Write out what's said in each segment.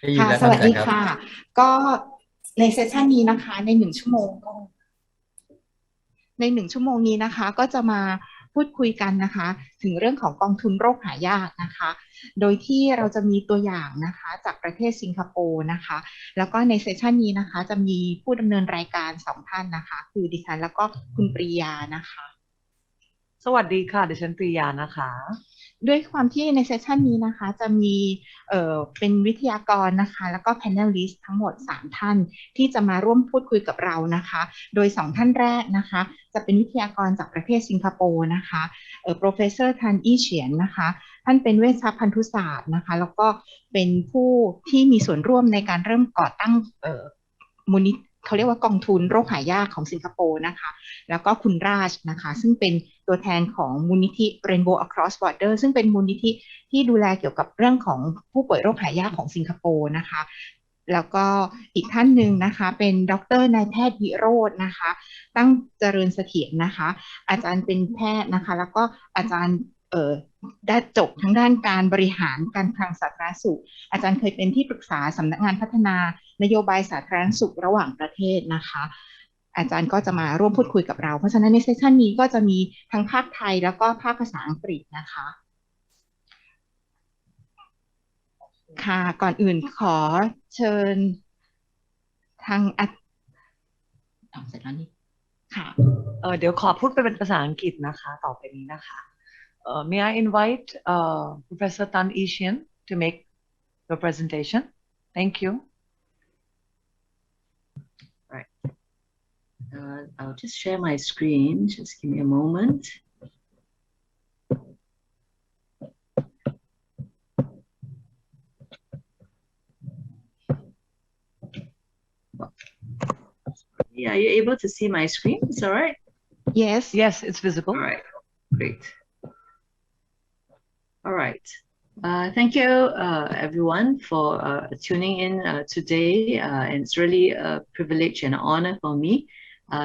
ได้ยินค่ะแล้วครับสวัอาจารย์ครับสดีค่ะก็ในเซสชันนี้นะคะในหนึ่งชั่วโมงนี้นะคะก็จะมาพูดคุยกันนะคะถึงเรื่องของกองทุนโรคหายากนะคะโดยที่เราจะมีตัวอย่างนะคะจากประเทศสิงคโปร์นะคะแล้วก็ในเซสชันนี้นะคะจะมีผู้ดำเนินรายการสองท่านนะคะคือดิฉันแล้วก็คุณปริยานะคะ สวัสดีค่ะดิฉันปริยานะคะด้วยความที่ในเซสชันนี้นะคะจะมีเป็นวิทยากรนะคะแล้วก็แพนเนลลิสต์ทั้งหมด3ท่านที่จะมาร่วมพูดคุยกับเรานะคะโดย2ท่านแรกนะคะจะเป็นวิทยากรจากประเทศสิงคโปร์นะคะprofessor ทันอี้เฉียนนะคะท่านเป็นเวชพันธุศาสตร์นะคะแล้วก็เป็นผู้ที่มีส่วนร่วมในการเริ่มก่อตั้งมูลนิธิเขาเรียกว่ากองทุนโรคหายากของสิงคโปร์นะคะแล้วก็คุณราชนะคะซึ่งเป็นตัวแทนของมูลนิธิ Rainbow Across Border ซึ่งเป็นมูลนิธิที่ดูแลเกี่ยวกับเรื่องของผู้ป่วยโรคหายากของสิงคโปร์นะคะแล้วก็อีกท่านหนึ่งนะคะเป็นดรนายแพทย์วิโรจน์นะคะตั้งเจริญเสถียรนะคะอาจารย์เป็นแพทย์นะคะแล้วก็อาจารย์ได้จบทั้งด้านการบริหารการคลังสาธารณสุขอาจารย์เคยเป็นที่ปรึกษาสำนักงานพัฒนานโยบายสาธารณสุขระหว่างประเทศนะคะอาจารย์ก็จะมาร่วมพูดคุยกับเราเพราะฉะนั้นในเซสชันนี้ก็จะมีทั้งภาคไทยแล้วก็ภาคภาษาอังกฤษนะคะค่ะก่อนอื่นขอเชิญทางเสร็จแล้วนี่ค่ะเดี๋ยวขอพูดไปเป็นภาษาอังกฤษนะคะต่อไปนี้นะคะ May I invite Professor Tan Ishian to make the presentation? Thank you. Right. I'll just share my screen. Just give me a moment. Yeah, are you able to see my screen? It's all right? Yes. Yes, it's visible. All right, great. All right. Thank you, everyone, for tuning in today. And it's really a privilege and honor for me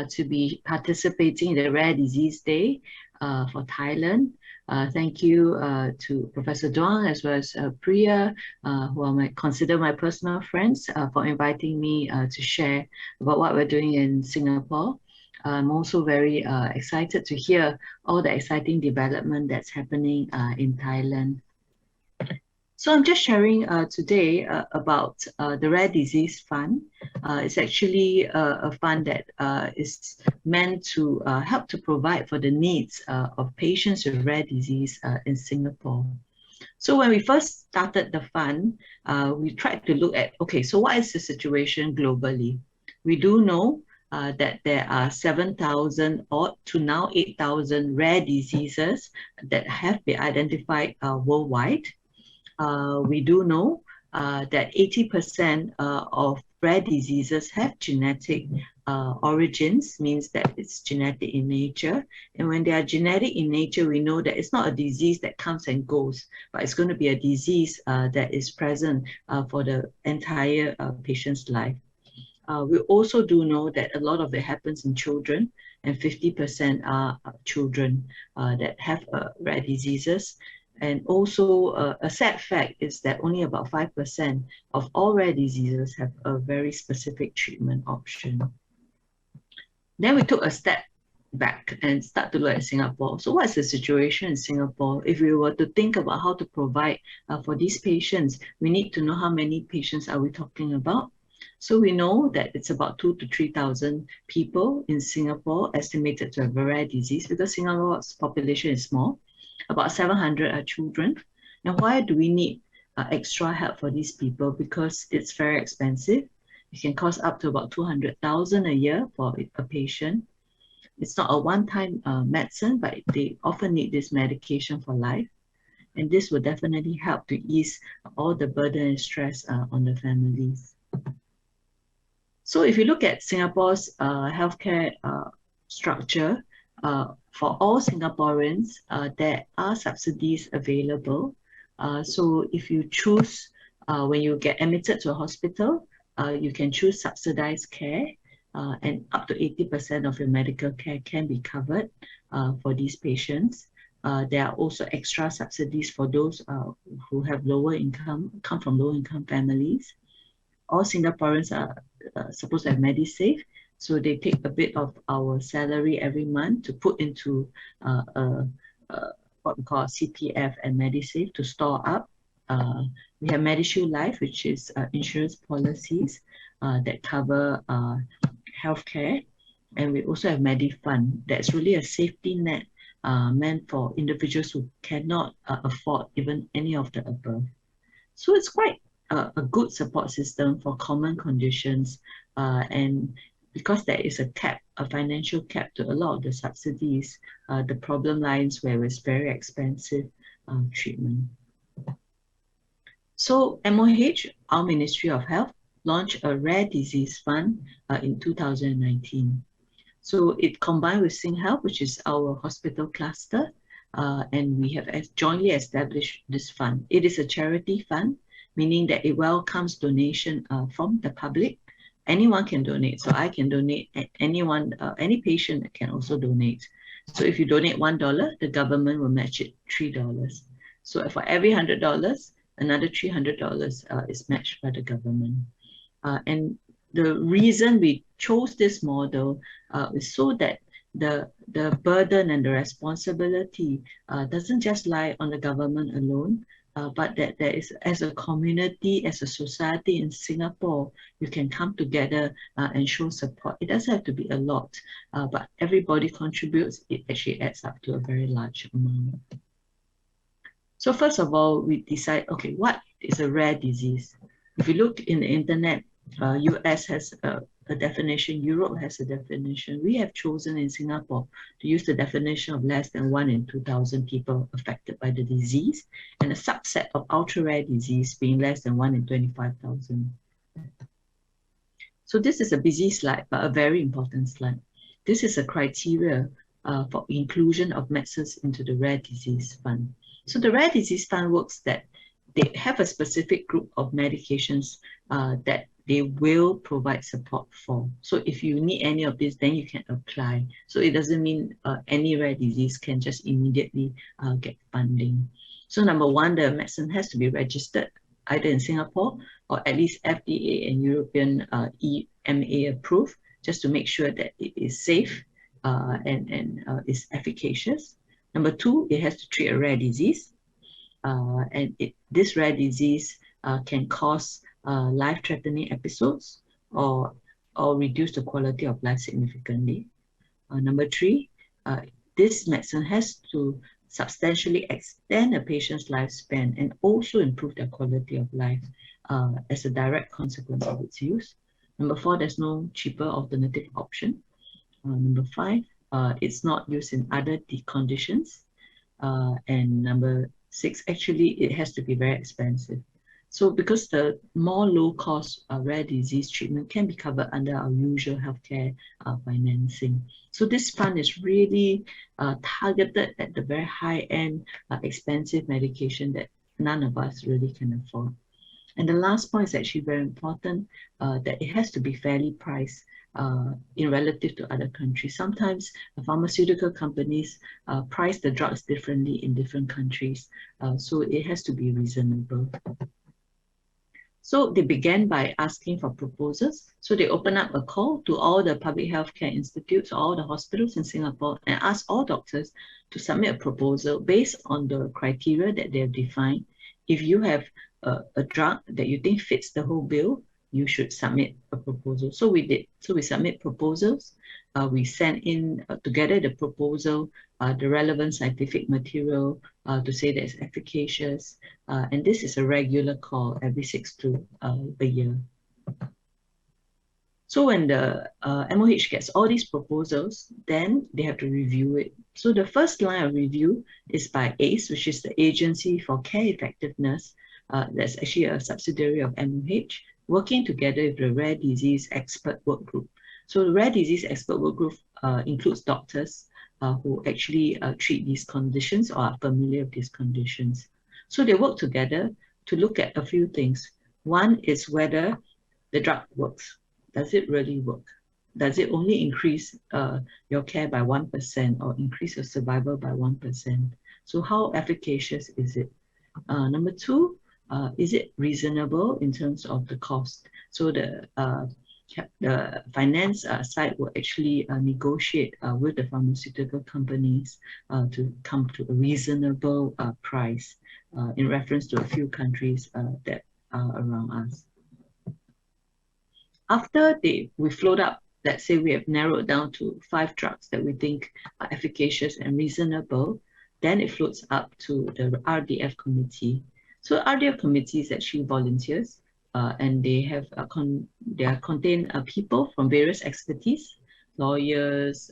to be participating in the Rare Disease Day for Thailand. Thank you to Professor Duang as well as Priya, who I might consider my personal friends, for inviting me to share about what we're doing in Singapore. I'm also very excited to hear all the exciting development that's happening in Thailand. So I'm just sharing today about the Rare Disease Fund. It's actually a fund that is meant to help to provide for the needs of patients with rare disease in Singapore. So when we first started the fund, we tried to look at, okay, so what is the situation globally? We do know that there are 7,000 or to now 8,000 rare diseases that have been identified worldwide. We do know that 80% of rare diseases have genetic origins, means that it's genetic in nature. And when they are genetic in nature, we know that it's not a disease that comes and goes, but it's going to be a disease that is present for the entire patient's life. We also do know that a lot of it happens in children, and 50% are children that have rare diseases. And also a sad fact is that only about 5% of all rare diseases have a very specific treatment option. Then we took a step back and start to look at Singapore. So what's the situation in Singapore? If we were to think about how to provide for these patients, we need to know how many patients are we talking about. So we know that it's about 2,000 to 3,000 people in Singapore estimated to have a rare disease, because Singapore's population is small. About 700 are children. And why do we need extra help for these people? Because it's very expensive. It can cost up to about 200,000 a year for a patient. It's not a one-time medicine, but they often need this medication for life. And this will definitely help to ease all the burden and stress on the families. So if you look at Singapore's healthcare structure, for all Singaporeans, there are subsidies available. So if you choose, when you get admitted to a hospital, you can choose subsidized care, and up to 80% of your medical care can be covered for these patients. There are also extra subsidies for those who have lower income, come from low income families. all Singaporeans are supposed to have MediSave. So they take a bit of our salary every month to put into what we call CPF and MediSave to store up. We have MediShield Life, which is insurance policies that cover healthcare. And we also have MediFund. That's really a safety net meant for individuals who cannot afford even any of the above. So it's quite a good support system for common conditions. And because there is a cap, a financial cap to a lot of the subsidies, the problem lies where it's very expensive treatment. So MOH, our Ministry of Health, launched a rare disease fund in 2019. So it combined with SingHealth, which is our hospital cluster, and we have jointly established this fund. It is a charity fund, meaning that it welcomes donation from the public. Anyone can donate, so I can donate. Anyone, any patient can also donate. So if you donate $1, the government will match it $3. So for every $100, another $300 is matched by the government. And the reason we chose this model is so that the burden and the responsibility doesn't just lie on the government alone, but that there is, as a community, as a society in Singapore, you can come together and show support. It doesn't have to be a lot, but everybody contributes. It actually adds up to a very large amount. So first of all, we decide, okay, what is a rare disease? If you look in the internet, US has a definition, Europe has a definition. We have chosen in Singapore to use the definition of less than 1 in 2,000 people affected by the disease, and a subset of ultra-rare disease being less than 1 in 25,000. So this is a busy slide, but a very important slide. This is a criteria for inclusion of medicines into the Rare Disease Fund. So the Rare Disease Fund works that they have a specific group of medications that they will provide support for. So if you need any of this, then you can apply. So it doesn't mean any rare disease can just immediately get funding. So number one, the medicine has to be registered either in Singapore or at least FDA and European EMA approved, just to make sure that it is safe and is efficacious. Number two, it has to treat a rare disease. And this rare disease can cause life-threatening episodes or reduce the quality of life significantly. Number three, this medicine has to substantially extend a patient's lifespan and also improve their quality of life as a direct consequence of its use. Number four, there's no cheaper alternative option. Number five, it's not used in other conditions. And number six, actually, it has to be very expensive. So because the more low-cost rare disease treatment can be covered under our usual healthcare financing. So this fund is really targeted at the very high-end, expensive medication that none of us really can afford. And the last point is actually very important, that it has to be fairly priced in relative to other countries. Sometimes pharmaceutical companies price the drugs differently in different countries, so it has to be reasonable. So they began by asking for proposals. So they opened up a call to all the public healthcare institutes, all the hospitals in Singapore, and asked all doctors to submit a proposal based on the criteria that they have defined. If you have a drug that you think fits the whole bill, you should submit a proposal. So we did. So we submit proposals. We sent in together the proposal, the relevant scientific material to say that it's efficacious. And this is a regular call every 6 to a year. So when the MOH gets all these proposals, then they have to review it. So the first line of review is by ACE, which is the Agency for Care Effectiveness. That's actually a subsidiary of MOH, working together with the Rare Disease Expert Work Group. So the Rare Disease Expert Work Group includes doctors who actually treat these conditions or are familiar with these conditions. So they work together to look at a few things. One is whether the drug works. Does it really work? Does it only increase your care by 1% or increase your survival by 1%? So how efficacious is it? Number two, is it reasonable in terms of the cost? So the finance side will actually negotiate with the pharmaceutical companies to come to a reasonable price in reference to a few countries that are around us. After we float up, let's say we have narrowed down to 5 drugs that we think are efficacious and reasonable, then it floats up to the RDF committee. So RDF committee is actually volunteers, and they have contain people from various expertise, lawyers,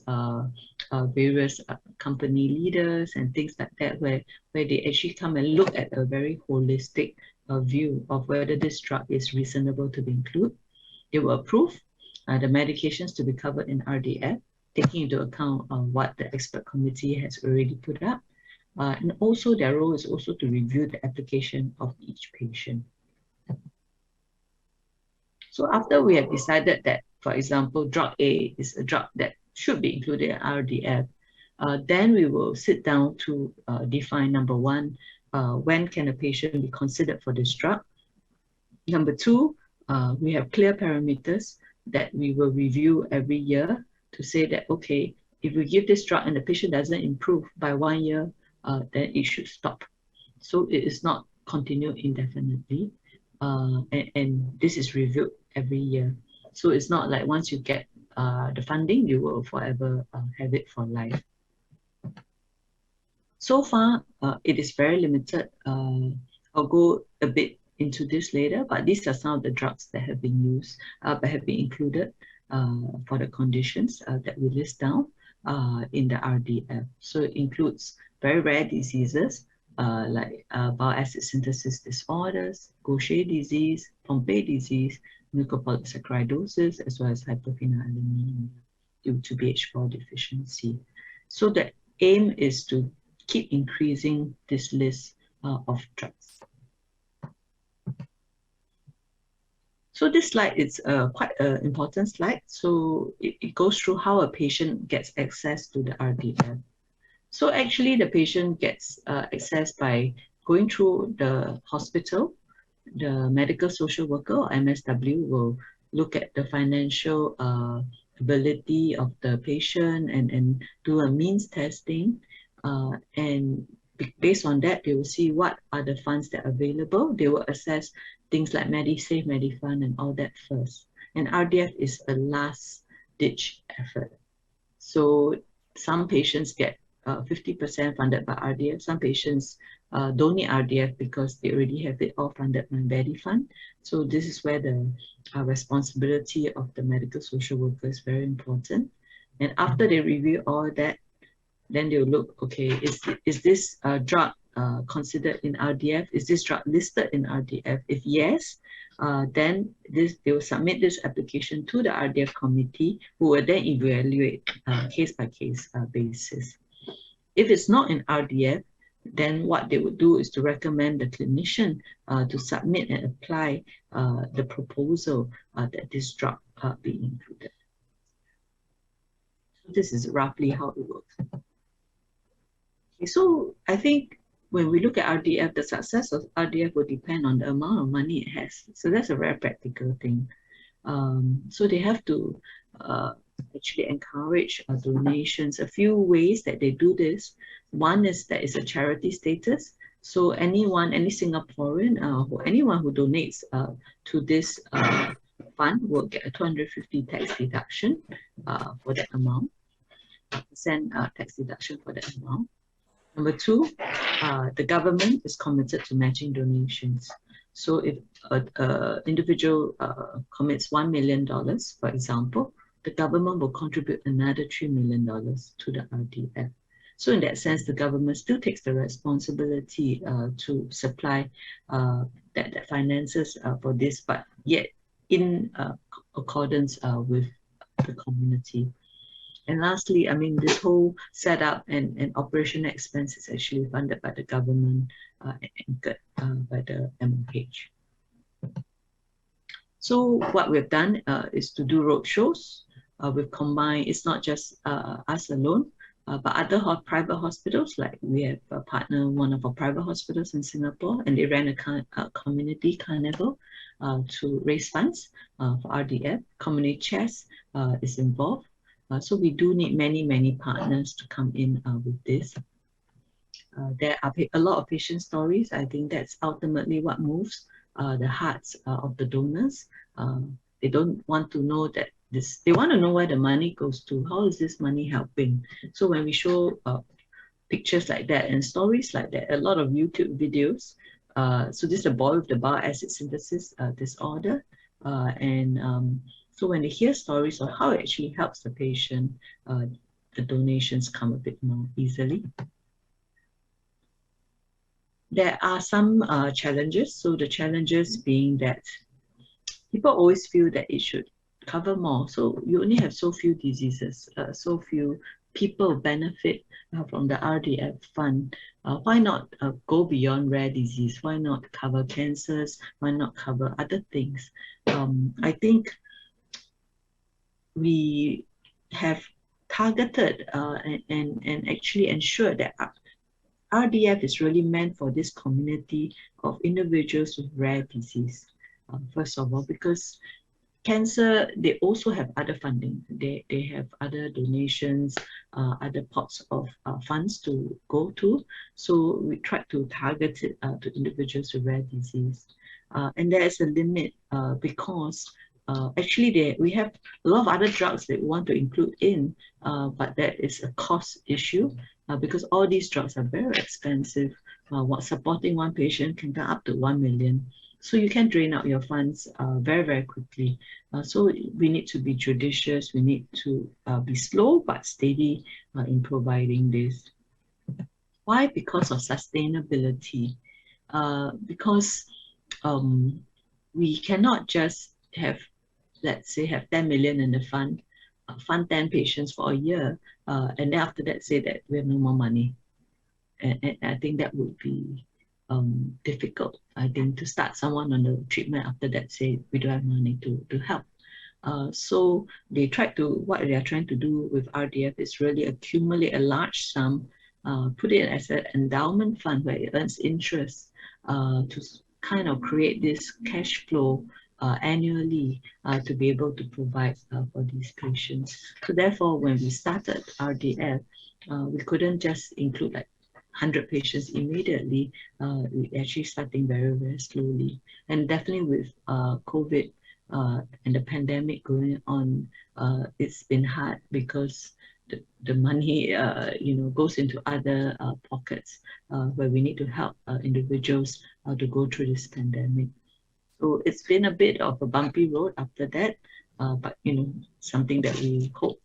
various company leaders, and things like that, where they actually come and look at a very holistic view of whether this drug is reasonable to be included. They will approve the medications to be covered in RDF, taking into account what the expert committee has already put up. And also their role is also to review the application of each patient. So after we have decided that, for example, drug A is a drug that should be included in RDF, then we will sit down to define, number 1, when can a patient be considered for this drug? Number 2, we have clear parameters that we will review every year to say that, okay, if we give this drug and the patient doesn't improve by 1 year, then it should stop. So it is not continued indefinitely. And this is reviewed every year. So it's not like once you get the funding, you will forever have it for life. So far, it is very limited. I'll go a bit into this later, but these are some of the drugs that have been used, but have been included for the conditions that we list down in the RDF. So it includes very rare diseases like bile acid synthesis disorders, Gaucher disease, Pompe disease, mucopolysaccharidosis, as well as hyperphenylalemia due to BH4 deficiency. So the aim is to keep increasing this list of drugs. So this slide is quite an important slide. So it goes through how a patient gets access to the RDF. So actually the patient gets access by going through the hospital. The medical social worker or MSW will look at the financial ability of the patient and do a means testing. And based on that, they will see what are the funds that are available. They will assess things like MediSave, MediFund, and all that first. And RDF is a last-ditch effort. So some patients get 50% funded by RDF. Some patients don't need RDF because they already have it all funded by MediFund. So this is where the responsibility of the medical social worker is very important. And after they review all that, then they'll look, okay, is this drug considered in RDF? Is this drug listed in RDF? If yes, then they will submit this application to the RDF committee, who will then evaluate case-by-case basis. If it's not in RDF, then what they would do is to recommend the clinician to submit and apply the proposal that this drug be included. So this is roughly how it works. Okay, so I think when we look at RDF, the success of RDF will depend on the amount of money it has. So that's a very practical thing. So they have to actually encourage donations. A few ways that they do this. One is that it's a charity status. So any Singaporean or anyone who donates to this fund will get a 250 tax deduction for that amount, percent tax deduction for that amount. Number 2, the government is committed to matching donations. So if an individual commits $1 million, for example, the government will contribute another $3 million to the RDF. So in that sense, the government still takes the responsibility to supply that finances for this, but yet in accordance with the community. And lastly, I mean, this whole setup and operational expense is actually funded by the government and anchored by the MOH. So what we've done is to do roadshows. We've combined, it's not just us alone. But other private hospitals, like we have a partner, one of our private hospitals in Singapore, and they ran a community carnival to raise funds for RDF. Community chess is involved. So we do need many partners to come in with this. There are a lot of patient stories. I think that's ultimately what moves the hearts of the donors. They don't want to know that they want to know where the money goes to. How is this money helping? So when we show pictures like that and stories like that, a lot of YouTube videos. So this is a boy with the bile acid synthesis disorder. So when they hear stories of how it actually helps the patient, the donations come a bit more easily. There are some challenges. So the challenges being that people always feel that it should cover more. So you only have so few diseases, so few people benefit from the RDF fund. Why not go beyond rare disease? Why not cover cancers? Why not cover other things? I think we have targeted and actually ensured that RDF is really meant for this community of individuals with rare disease. First of all, because cancer, they also have other funding. They have other donations, other pots of funds to go to. So we try to target it to individuals with rare disease. And there is a limit because actually we have a lot of other drugs that we want to include in, but that is a cost issue because all these drugs are very expensive. Supporting one patient can come up to 1 million. So you can drain out your funds very quickly. So we need to be judicious. We need to be slow but steady in providing this. Why? Because of sustainability. Because we cannot just have, let's say, have 10 million in the fund, fund 10 patients for a year, and then after that say that we have no more money. And I think that would be difficult, I think, to start someone on the treatment after that say we don't have money to help. So what they are trying to do with RDF is really accumulate a large sum, put it as an endowment fund where it earns interest to kind of create this cash flow annually to be able to provide for these patients. So therefore, when we started RDF, we couldn't just include like 100 patients immediately. We actually starting very slowly, and definitely with COVID and the pandemic going on, it's been hard because the money goes into other pockets where we need to help individuals to go through this pandemic. So it's been a bit of a bumpy road after that, but something that we hope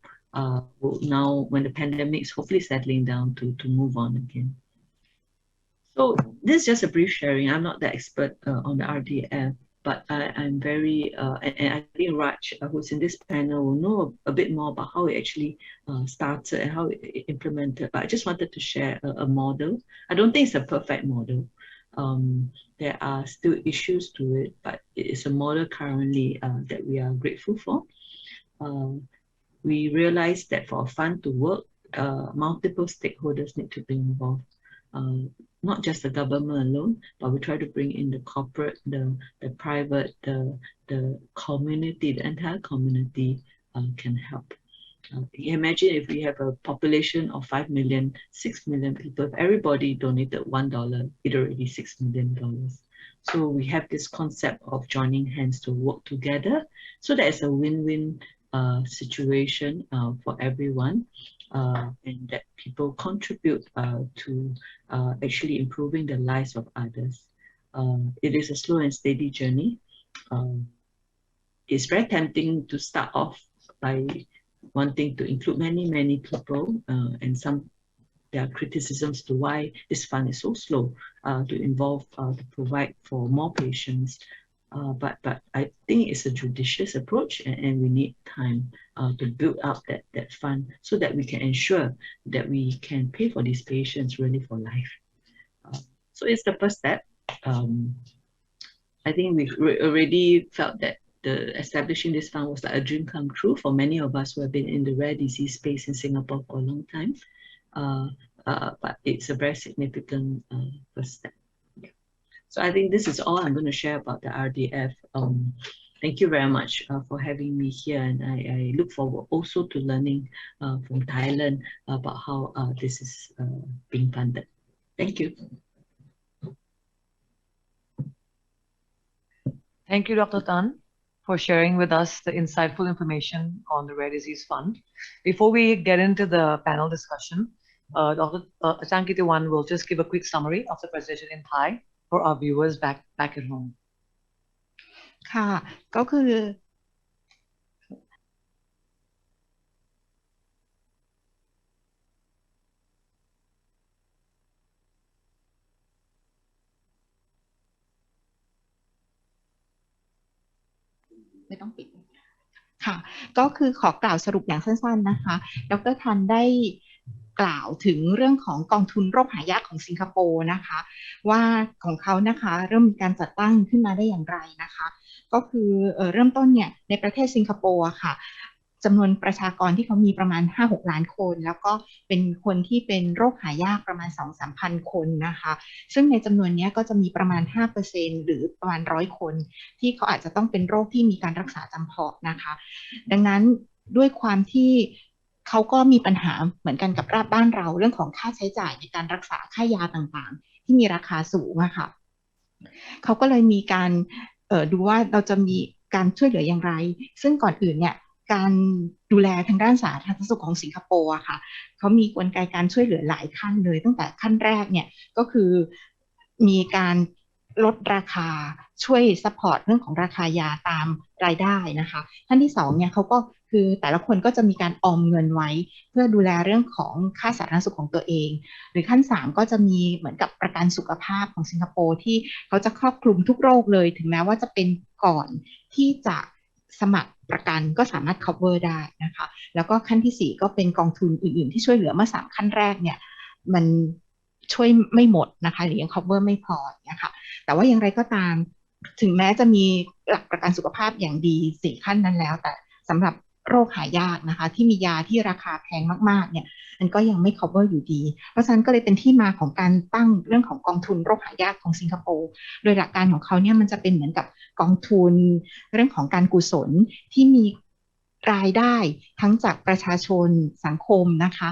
will now, when the pandemic is hopefully settling down, to move on again. So this is just a brief sharing. I'm not the expert on the RDF, but I'm very, and I think Raj, who's in this panel, will know a bit more about how it actually started and how it implemented. But I just wanted to share a model. I don't think it's a perfect model. There are still issues to it, but it is a model currently that we are grateful for. We realize that for a fund to work, multiple stakeholders need to be involved. Not just the government alone, but we try to bring in the corporate, the private, the community, the entire community can help. Imagine if we have a population of 5 million, 6 million people, if everybody donated $1, it already $6 million. So we have this concept of joining hands to work together. So that is a win-win situation for everyone. And that people contribute to actually improving the lives of others. It is a slow and steady journey. It's very tempting to start off by wanting to include many people, and there are criticisms to why this fund is so slow to provide for more patients. But I think it's a judicious approach, and we need time to build up that fund so that we can ensure that we can pay for these patients really for life. So it's the first step. I think we already felt that establishing this fund was like a dream come true for many of us who have been in the rare disease space in Singapore for a long time. but it's a very significant first step. Yeah. So I think this is all I'm going to share about the RDF. Thank you very much for having me here, and I look forward also to learning from Thailand about how this is being funded. Thank you. Thank you, Dr. Tan, for sharing with us the insightful information on the Rare Disease Fund. Before we get into the panel discussion, Dr. Ajahn Kitiwan will just give a quick summary of the presentation in Thai for our viewers back at home. ค่ะก็คือไม่ต้องปิดค่ะก็คือขอกล่าวสรุปอย่างสั้นๆนะคะดร.ทันได้กล่าวถึงเรื่องของกองทุนโรคหายากของสิงคโปร์นะคะว่าของเขานะคะเริ่มมีการจัดตั้งขึ้นมาได้อย่างไรนะคะก็คือเริ่มต้นเนี่ยในประเทศสิงคโปร์ค่ะจำนวนประชากรที่เขามีประมาณ 5-6 ล้านคนแล้วก็เป็นคนที่เป็นโรคหายากประมาณ 2-3 พันคนนะคะซึ่งในจำนวนนี้ก็จะมีประมาณ 5% หรือประมาณ100 คนที่เขาอาจจะต้องเป็นโรคที่มีการรักษาจำเพาะนะคะดังนั้นด้วยความที่เขาก็มีปัญหาเหมือนกันกับบ้านเราเรื่องของค่าใช้จ่ายในการรักษาค่ายาต่างๆที่มีราคาสูงอะค่ะเขาก็เลยมีการดูว่าเราจะมีการช่วยเหลืออย่างไรซึ่งก่อนอื่นเนี่ยการดูแลทางด้านสาธารณสุขของสิงคโปร์อะค่ะเขามีกลไกการช่วยเหลือหลายขั้นเลยตั้งแต่ขั้นแรกเนี่ยก็คือมีการลดราคาช่วยซัพพอร์ตเรื่องของราคายาตามรายได้นะคะขั้นที่2เนี่ยเขาก็คือแต่ละคนก็จะมีการออมเงินไว้เพื่อดูแลเรื่องของค่าสาธารณสุขของตัวเองหรือขั้น3ก็จะมีเหมือนกับประกันสุขภาพของสิงคโปร์ที่เขาจะครอบคลุมทุกโรคเลยถึงแม้ว่าจะเป็นก่อนที่จะสมัครประกันก็สามารถ cover ได้นะคะแล้วก็ขั้นที่4ก็เป็นกองทุนอื่นๆที่ช่วยเหลือเมื่อ3ขั้นแรกเนี่ยมันช่วยไม่หมดนะคะหรือยัง cover ไม่พอนะคะแต่ว่าอย่างไรก็ตามถึงแม้จะมีหลักประกันสุขภาพอย่างดี4ขั้นนั้นแล้วแต่สำหรับโรคหายากนะคะที่มียาที่ราคาแพงมากๆเนี่ยมันก็ยังไม่ cover อยู่ดีเพราะฉะนั้นก็เลยเป็นที่มาของการตั้งเรื่องของกองทุนโรคหายากของสิงคโปร์โดยหลักการของเขาเนี่ยมันจะเป็นเหมือนกับกองทุนเรื่องของการกุศลที่มีรายได้ทั้งจากประชาชนสังคมนะคะ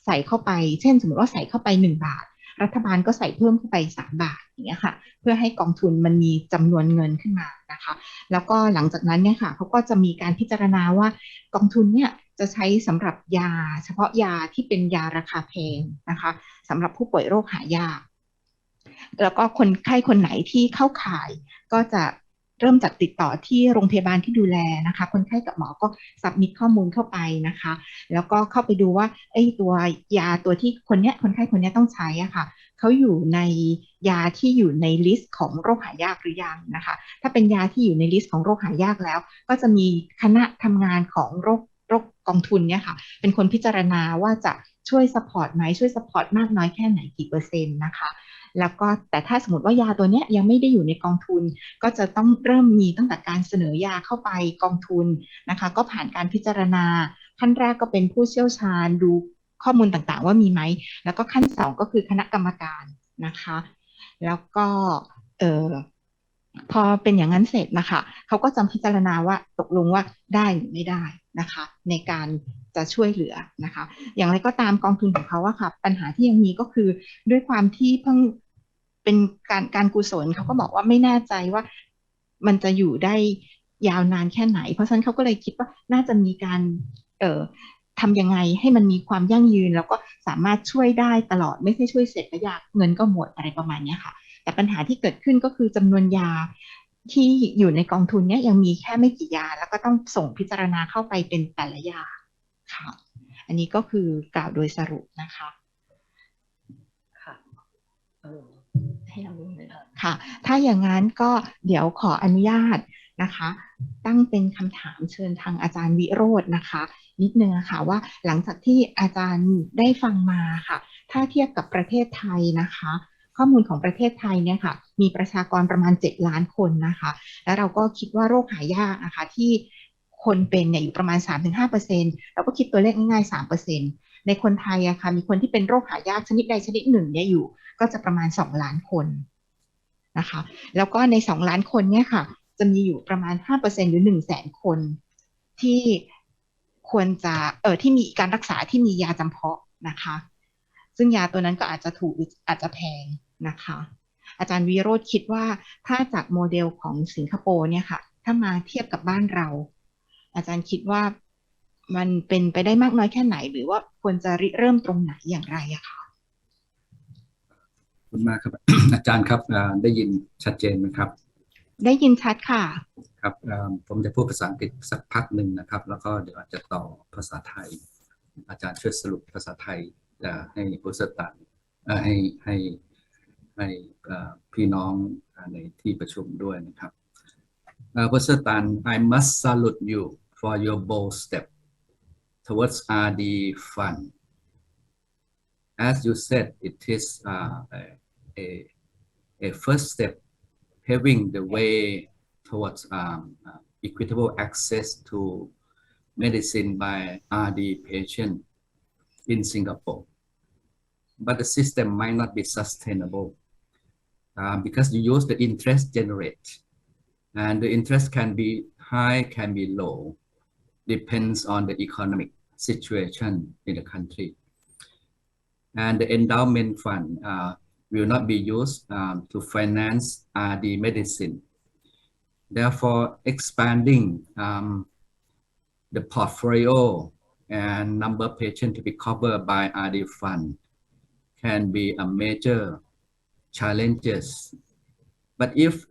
ใส่เข้าไปเช่นสมมติว่าใส่เข้าไป1 บาทรัฐบาลก็ใส่เพิ่มเข้าไป3 บาทอย่างเงี้ยค่ะเพื่อให้กองทุนมันมีจำนวนเงินขึ้นมานะคะแล้วก็หลังจากนั้นเนี่ยค่ะเขาก็จะมีการพิจารณาว่ากองทุนเนี่ยจะใช้สำหรับยาเฉพาะยาที่เป็นยาราคาแพงนะคะสำหรับผู้ป่วยโรคหายากแล้วก็คนไข้คนไหนที่เข้าข่ายก็จะเริ่มจากติดต่อที่โรงพยาบาลที่ดูแลนะคะคนไข้กับหมอก็สับมิดข้อมูลเข้าไปนะคะแล้วก็เข้าไปดูว่าไอ้ตัวยาตัวที่คนไข้คนนี้ต้องใช้อะค่ะเขาอยู่ในยาที่อยู่ในลิสต์ของโรคหายากหรือยังนะคะถ้าเป็นยาที่อยู่ในลิสต์ของโรคหายากแล้วก็จะมีคณะทำงานของโรคกองทุนเนี่ยค่ะเป็นคนพิจารณาว่าจะช่วยซัพพอร์ตไหมช่วยซัพพอร์ตมากน้อยแค่ไหนกี่เปอร์เซ็นต์นะคะแล้วก็แต่ถ้าสมมติว่ายาตัวนี้ยังไม่ได้อยู่ในกองทุนก็จะต้องเริ่มมีตั้งแต่การเสนอยาเข้าไปกองทุนนะคะก็ผ่านการพิจารณาขั้นแรกก็เป็นผู้เชี่ยวชาญดูข้อมูลต่างๆว่ามีไหมแล้วก็ขั้น2ก็คือคณะกรรมการนะคะแล้วก็พอเป็นอย่างนั้นเสร็จนะคะเขาก็จะพิจารณาว่าตกลงว่าได้หรือไม่ได้นะคะในการจะช่วยเหลือนะคะอย่างไรก็ตามกองทุนของเขาอะค่ะปัญหาที่ยังมีก็คือด้วยความที่เพิ่งเป็นการกุศลเขาก็บอกว่าไม่แน่ใจว่ามันจะอยู่ได้ยาวนานแค่ไหนเพราะฉะนั้นเขาก็เลยคิดว่าน่าจะมีการทำยังไงให้มันมีความยั่งยืนแล้วก็สามารถช่วยได้ตลอดไม่ใช่ช่วยเสร็จแล้วยาเงินก็หมดอะไรประมาณนี้ค่ะแต่ปัญหาที่เกิดขึ้นก็คือจำนวนยาที่อยู่ในกองทุนนี้ยังมีแค่ไม่กี่ยาแล้วก็ต้องส่งพิจารณาเข้าไปเป็นแต่ละยาค่ะอันนี้ก็คือกล่าวโดยสรุปนะคะค่ะให้เราดูเลยค่ะถ้าอย่างนั้นก็เดี๋ยวขออนุญาตนะคะตั้งเป็นคำถามเชิญทางอาจารย์วิโรจน์นะคะนิดนึงค่ะว่าหลังจากที่อาจารย์ได้ฟังมาค่ะถ้าเทียบกับประเทศไทยนะคะข้อมูลของประเทศไทยเนี่ยค่ะมีประชากรประมาณ7 ล้านคนนะคะแล้วเราก็คิดว่าโรคหายากนะคะที่คนเป็นเนี่ยอยู่ประมาณ 3-5% เราก็คิดตัวเลขง่ายๆ 3% ในคนไทยอะค่ะมีคนที่เป็นโรคหายากชนิดใดชนิดหนึ่งเนี่ยอยู่ก็จะประมาณ2 ล้านคนนะคะแล้วก็ใน2 ล้านคนเนี่ยค่ะจะมีอยู่ประมาณ 5% หรือ100,000 คนที่ควรจะที่มีการรักษาที่มียาจำเพาะนะคะซึ่งยาตัวนั้นก็อาจจะถูกหรืออาจจะแพงนะคะอาจารย์วิโรจน์คิดว่าถ้าจากโมเดลของสิงคโปร์เนี่ยค่ะถ้ามาเทียบกับบ้านเราอาจารย์คิดว่ามันเป็นไปได้มากน้อยแค่ไหนหรือว่าควรจะริเริ่มตรงไหนอย่างไรอะคะขอบคุณมากครับ อาจารย์ครับได้ยินชัดเจนไหมครับได้ยินชัดค่ะครับผมจะพูดภาษาอังกฤษสักพักหนึ่งนะครับแล้วก็เดี๋ยวอาจจะต่อภาษาไทยอาจารย์ช่วยสรุปภาษาไทยให้ผู้สื่อต่างให้พี่น้องในที่ประชุมด้วยนะครับผู้สื่อต่าง I must salute you for your bold step towards RD fund. As you said, it is a first step paving the way towards equitable access to medicine by RD patients in Singapore. But the system might not be sustainable because you use the interest generate, and the interest can be high, can be low, depends on the economic situation in the country. And the endowment fund will not be used to finance RD medicine. Therefore, expanding the portfolio and number of patients to be covered by RD fund can be a major challenges. But if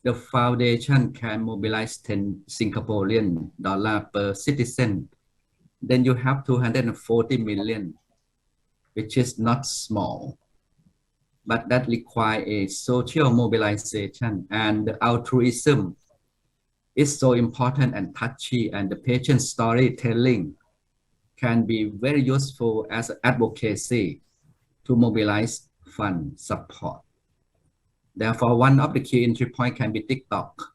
the foundation can mobilize 10 Singaporean dollar per citizen, then you have 240 million, which is not small. But that requires a social mobilization, and the altruism is so important and touchy, and the patient storytelling can be very useful as advocacy to mobilize fund support. Therefore, one of the key entry point can be TikTok,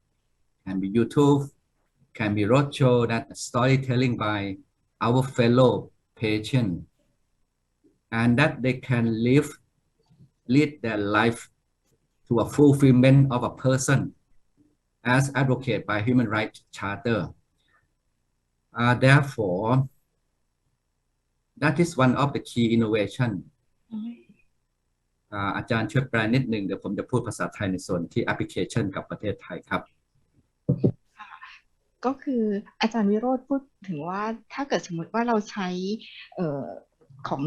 can be YouTube, can be roadshow, that storytelling by our fellow patient, and that they can lead their life to a fulfillment of a person as advocate by Human Rights Charter. Therefore, that is one of the key innovation. อาจารย์ช่วยแปลนิดหนึ่งเดี๋ยวผมจะพูดภาษาไทยในส่วนที่แอปพลิเคชันกับประเทศไทยครับก็คืออาจารย์วิโรจน์พูดถึงว่าถ้าเกิดสมมติว่าเราใช้ของ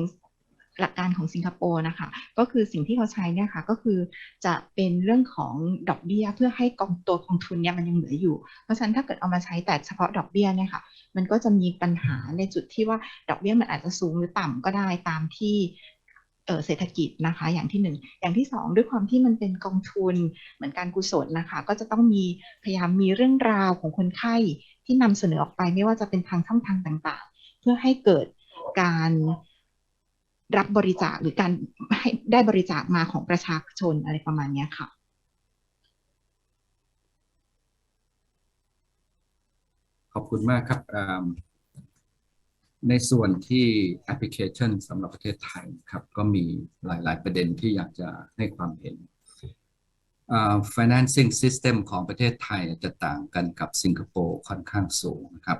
หลักการของสิงคโปร์นะคะก็คือสิ่งที่เขาใช้เนี่ยค่ะก็คือจะเป็นเรื่องของดอกเบี้ยเพื่อให้ตัวกองทุนเนี่ยมันยังเหลืออยู่เพราะฉะนั้นถ้าเกิดเอามาใช้แต่เฉพาะดอกเบี้ยเนี่ยค่ะมันก็จะมีปัญหาในจุดที่ว่าดอกเบี้ยมันอาจจะสูงหรือต่ำก็ได้ตามที่เศรษฐกิจนะคะอย่างที่1อย่างที่2ด้วยความที่มันเป็นกองทุนเหมือนการกุศลนะคะก็จะต้องพยายามมีเรื่องราวของคนไข้ที่นำเสนอออกไปไม่ว่าจะเป็นทางช่องทางต่างๆเพื่อให้เกิดการรับบริจาคหรือการให้ได้บริจาคมาของประชาชนอะไรประมาณนี้ค่ะขอบคุณมากครับในส่วนที่แอปพลิเคชันสำหรับประเทศไทยครับก็มีหลายๆประเด็นที่อยากจะให้ความเห็นfinancing system ของประเทศไทยจะต่างกันกับสิงคโปร์ค่อนข้างสูงนะครับ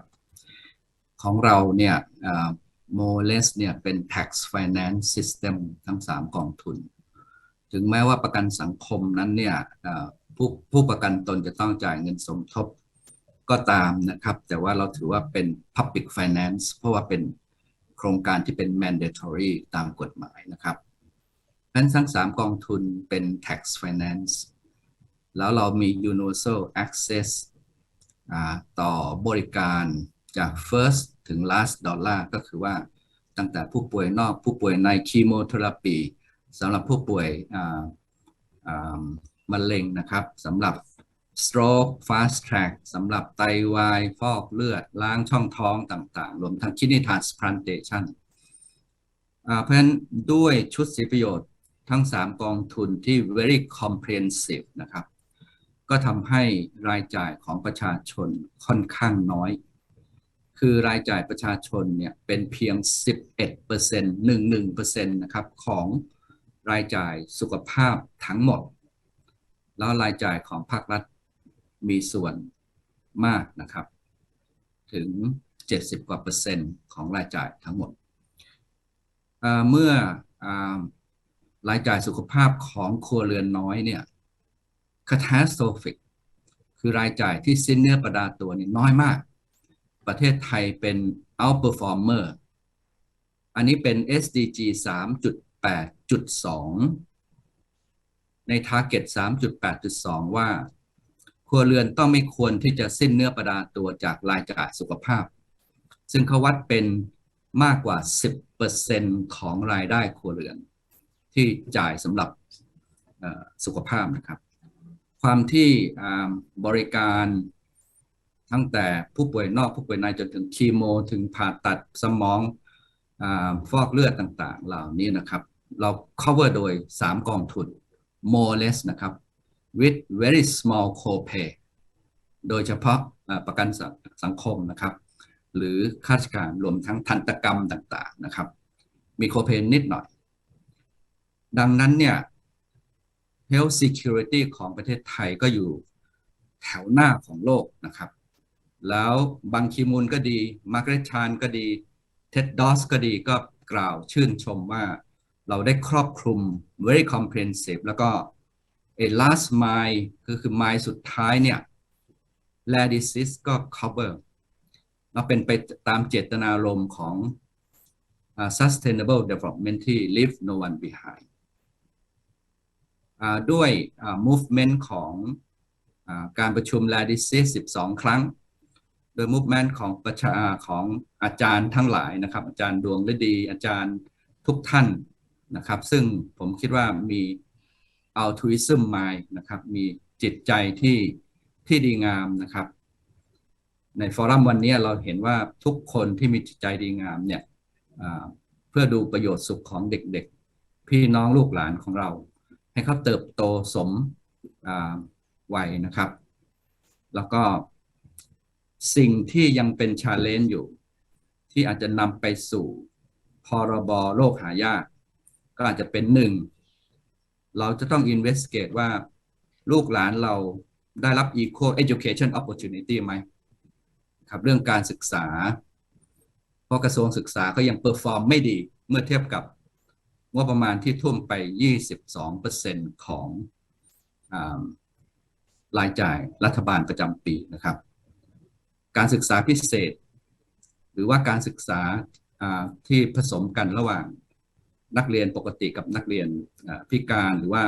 ของเราเนี่ยmore or less เนี่ยเป็น tax finance system ทั้ง3กองทุนถึงแม้ว่าประกันสังคมนั้นเนี่ยผู้ประกันตนจะต้องจ่ายเงินสมทบก็ตามนะครับแต่ว่าเราถือว่าเป็น public finance เพราะว่าเป็นโครงการที่เป็น mandatory ตามกฎหมายนะครับทั้ง3กองทุนเป็น tax finance แล้วเรามี universal access ต่อบริการจาก first ถึง last dollar ก็คือว่าตั้งแต่ผู้ป่วยนอกผู้ป่วยใน chemotherapy สำหรับผู้ป่วยมะเร็งนะครับสำหรับ stroke fast track สำหรับไตวายฟอกเลือดล้างช่องท้องต่างๆรวมทั้ง kidney transplantation เพราะฉะนั้นด้วยชุดสิทธิประโยชน์ทั้ง3กองทุนที่ very comprehensive นะครับก็ทำให้รายจ่ายของประชาชนค่อนข้างน้อยคื คือรายจ่ายประชาชนเนี่ยเป็นเพียง 11% นะครับของรายจ่ายสุขภาพทั้งหมดแล้วรายจ่ายของภาครัฐมีส่วนมากนะครับถึง70 กว่า% ของรายจ่ายทั้งหมดเมื่อรายจ่ายสุขภาพของครัวเรือนน้อยเนี่ย catastrophic คือรายจ่ายที่สิ้นเนื้อประดาตัวนี่น้อยมากประเทศไทยเป็น outperformer อันนี้เป็น SDG 3.8.2 ใน target 3.8.2 ว่าครัวเรือนต้องไม่ควรที่จะสิ้นเนื้อประดาตัวจากรายจ่ายสุขภาพซึ่งเขาวัดเป็นมากกว่า 10% ของรายได้ครัวเรือนที่จ่ายสำหรับสุขภาพนะครับความที่บริการตั้งแต่ผู้ป่วยนอกผู้ป่วยในจนถึงคีโมถึงผ่าตัดสมองฟอกเลือดต่างๆเหล่านี้นะครับเรา cover โดย3กองทุน more or less นะครับ with very small copay โดยเฉพาะประกันสังคมนะครับหรือข้าราชการรวมทั้งทันตกรรมต่างๆนะครับมีโคเพนนิดหน่อยดังนั้นเนี่ย health security ของประเทศไทยก็อยู่แถวหน้าของโลกนะครับแล้วบังคีมูนก็ดีมาร์เกเร็ตชานก็ดีเท็ดดอสก็ดีก็กล่าวชื่นชมว่าเราได้ครอบคลุม very comprehensive แล้วก็ last mile คือ mile สุดท้ายเนี่ย rare disease ก็ cover เราเป็นไปตามเจตนารมณ์ของ sustainable development ที่ leave no one behind ด้วย movement ของการประชุม rare disease 12 ครั้งโดย movement ของอาจารย์ทั้งหลายนะครับอาจารย์ดวงฤดีอาจารย์ทุกท่านนะครับซึ่งผมคิดว่ามี altruism mind นะครับมีจิตใจที่ดีงามนะครับในฟอรัมวันนี้เราเห็นว่าทุกคนที่มีจิตใจดีงามเนี่ยเพื่อดูประโยชน์สุขของเด็กๆพี่น้องลูกหลานของเราให้เขาเติบโตสมวัยนะครับแล้วก็สิ่งที่ยังเป็น challenge อยู่ที่อาจจะนำไปสู่พรบโรคหายากก็อาจจะเป็น1เราจะต้อง investigate ว่าลูกหลานเราได้รับ equal education opportunity ไหมครับเรื่องการศึกษาเพราะกระทรวงศึกษาก็ยังเปอร์ฟอร์มไม่ดีเมื่อเทียบกับงบประมาณที่ทุ่มไป 22% ของรายจ่ายรัฐบาลประจำปีนะครับการศึกษาพิเศษหรือว่าการศึกษาที่ผสมกันระหว่างนักเรียนปกติกับนักเรียนพิการหรือว่า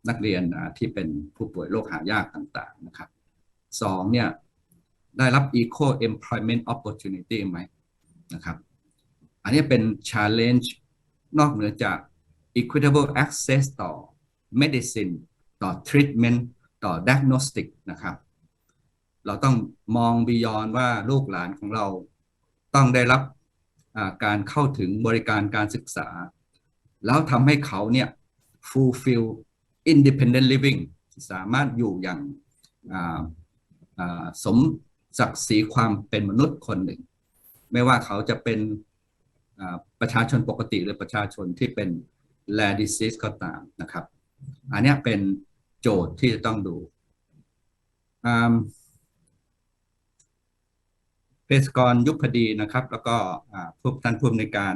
นักเรียนที่เป็นผู้ป่วยโรคหายากต่างๆนะครับ2เนี่ยได้รับ equal employment opportunity ไหมนะครับอันนี้เป็น challenge นอกเหนือจาก equitable access ต่อ medicine ต่อ treatment ต่อ diagnostic นะครับเราต้องมอง beyond ว่าลูกหลานของเราต้องได้รับการเข้าถึงบริการการศึกษาแล้วทำให้เขาเนี่ย fulfill independent living สามารถอยู่อย่างสมศักดิ์ศรีความเป็นมนุษย์คนหนึ่งไม่ว่าเขาจะเป็นประชาชนปกติหรือประชาชนที่เป็น rare disease ก็ตามนะครับอันนี้เป็นโจทย์ที่จะต้องดูเภสัชกรยุพดีนะครับแล้วก็ท่านผู้อำนวยการ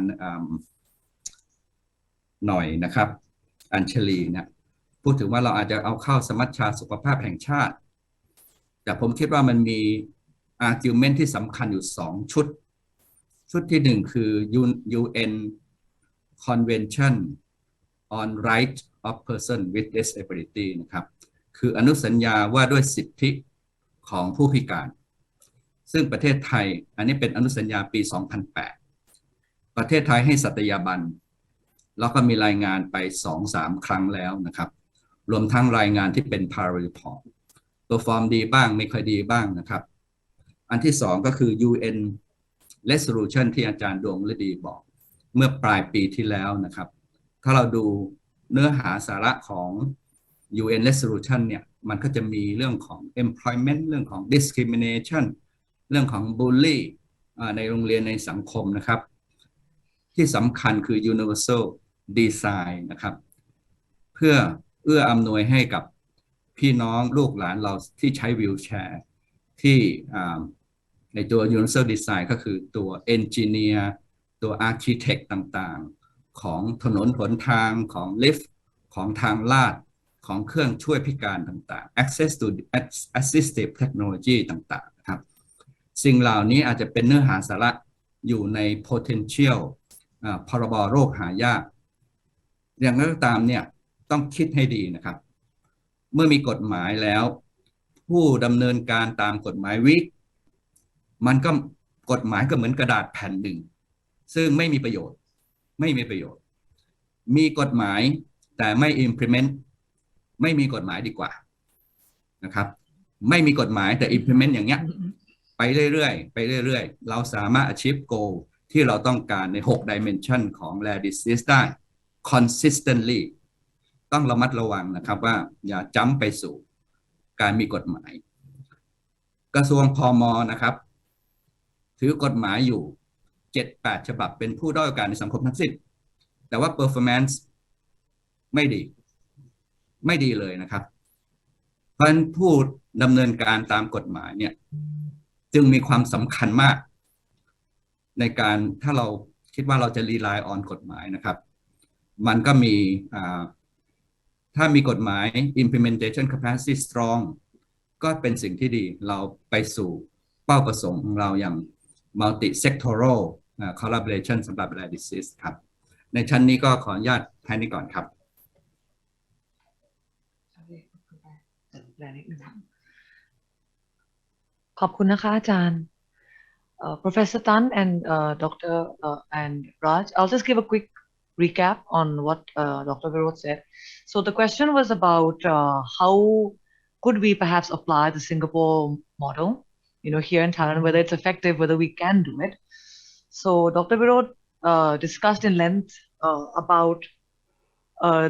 หน่อยนะครับอัญชลีเนี่ยพูดถึงว่าเราอาจจะเอาเข้าสมัชชาสุขภาพแห่งชาติแต่ผมคิดว่ามันมี argument ที่สำคัญอยู่2ชุดที่1คือ UN Convention on Right of Person with Disability นะครับคืออนุสัญญาว่าด้วยสิทธิของผู้พิการซึ่งประเทศไทยอันนี้เป็นอนุสัญญาปี 2008 ประเทศไทยให้สัตยาบันแล้วก็มีรายงานไป 2-3 ครั้งแล้วนะครับรวมทั้งรายงานที่เป็น Paraport ตัวฟอร์มดีบ้างไม่ค่อยดีบ้างนะครับอันที่2ก็คือ UN Resolution ที่อาจารย์ดวงฤดีบอกเมื่อปลายปีที่แล้วนะครับถ้าเราดูเนื้อหาสาระของ UN Resolution เนี่ยมันก็จะมีเรื่องของ employment เรื่องของ discrimination เรื่องของบูลลี่ในโรงเรียนในสังคมนะครับที่สำคัญคือ universal design นะครับเพื่อเอื้ออำนวยให้กับพี่น้องลูกหลานเราที่ใช้วีลแชร์ที่ในตัว universal design ก็คือตัว engineer ตัว architect ต่างๆของถนนหนทางของลิฟต์ของทางลาดของเครื่องช่วยพิการต่างๆ access to assistive technology ต่างๆครับสิ่งเหล่านี้อาจจะเป็นเนื้อหาสาระอยู่ใน potential พรบโรคหายากอย่างไรก็ตามเนี่ยต้องคิดให้ดีนะครับเมื่อมีกฎหมายแล้วผู้ดำเนินการตามกฎหมายมันก็กฎหมายก็เหมือนกระดาษแผ่นหนึ่งซึ่งไม่มีประโยชน์มีกฎหมายแต่ไม่ implement ไม่มีกฎหมายดีกว่านะครับไม่มีกฎหมายแต่ implement อย่างเงี้ยไปเรื่อยๆเราสามารถ achieve goal ที่เราต้องการใน6 dimension ของ rare disease ได้ consistently ต้องระมัดระวังนะครับว่าอย่าจ้ำไปสู่การมีกฎหมายกระทรวงพม.นะครับถือกฎหมายอยู่ 7-8 ฉบับเป็นผู้ด้อยโอกาสในสังคมทั้งสิ้นแต่ว่า performance ไม่ดีเลยนะครับเพราะฉะนั้นผู้ดำเนินการตามกฎหมายเนี่ยจึงมีความสำคัญมากในการถ้าเราคิดว่าเราจะ rely on กฎหมายนะครับมันก็มีถ้ามีกฎหมาย implementation capacity strong ก็เป็นสิ่งที่ดีเราไปสู่เป้าประสงค์ของเราอย่าง multi sectoral collaboration สำหรับ rare disease ครับในชั้นนี้ก็ขออนุญาตแค่นี้ก่อนครับขอบคุณนะคะอาจารย์ Professor Tan and Dr. and Raj, I'll just give a quick recap on what Dr. Virod said. So the question was about how could we perhaps apply the Singapore model, here in Thailand, whether it's effective, whether we can do it. So Dr. Virod discussed in length about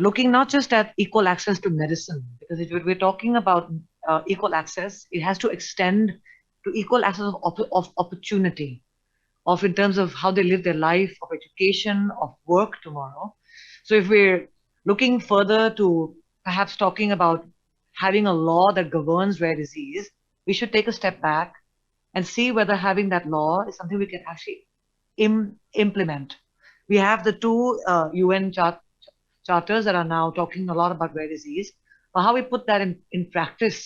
looking not just at equal access to medicine, because if we're talking about equal access, it has to extend to equal access of opportunity, of in terms of how they live their life, of education, of work tomorrow. So if we're looking further to perhaps talking about having a law that governs rare disease, we should take a step back and see whether having that law is something we can actually implement. We have the 2 UN charters that are now talking a lot about rare disease, but how we put that in practice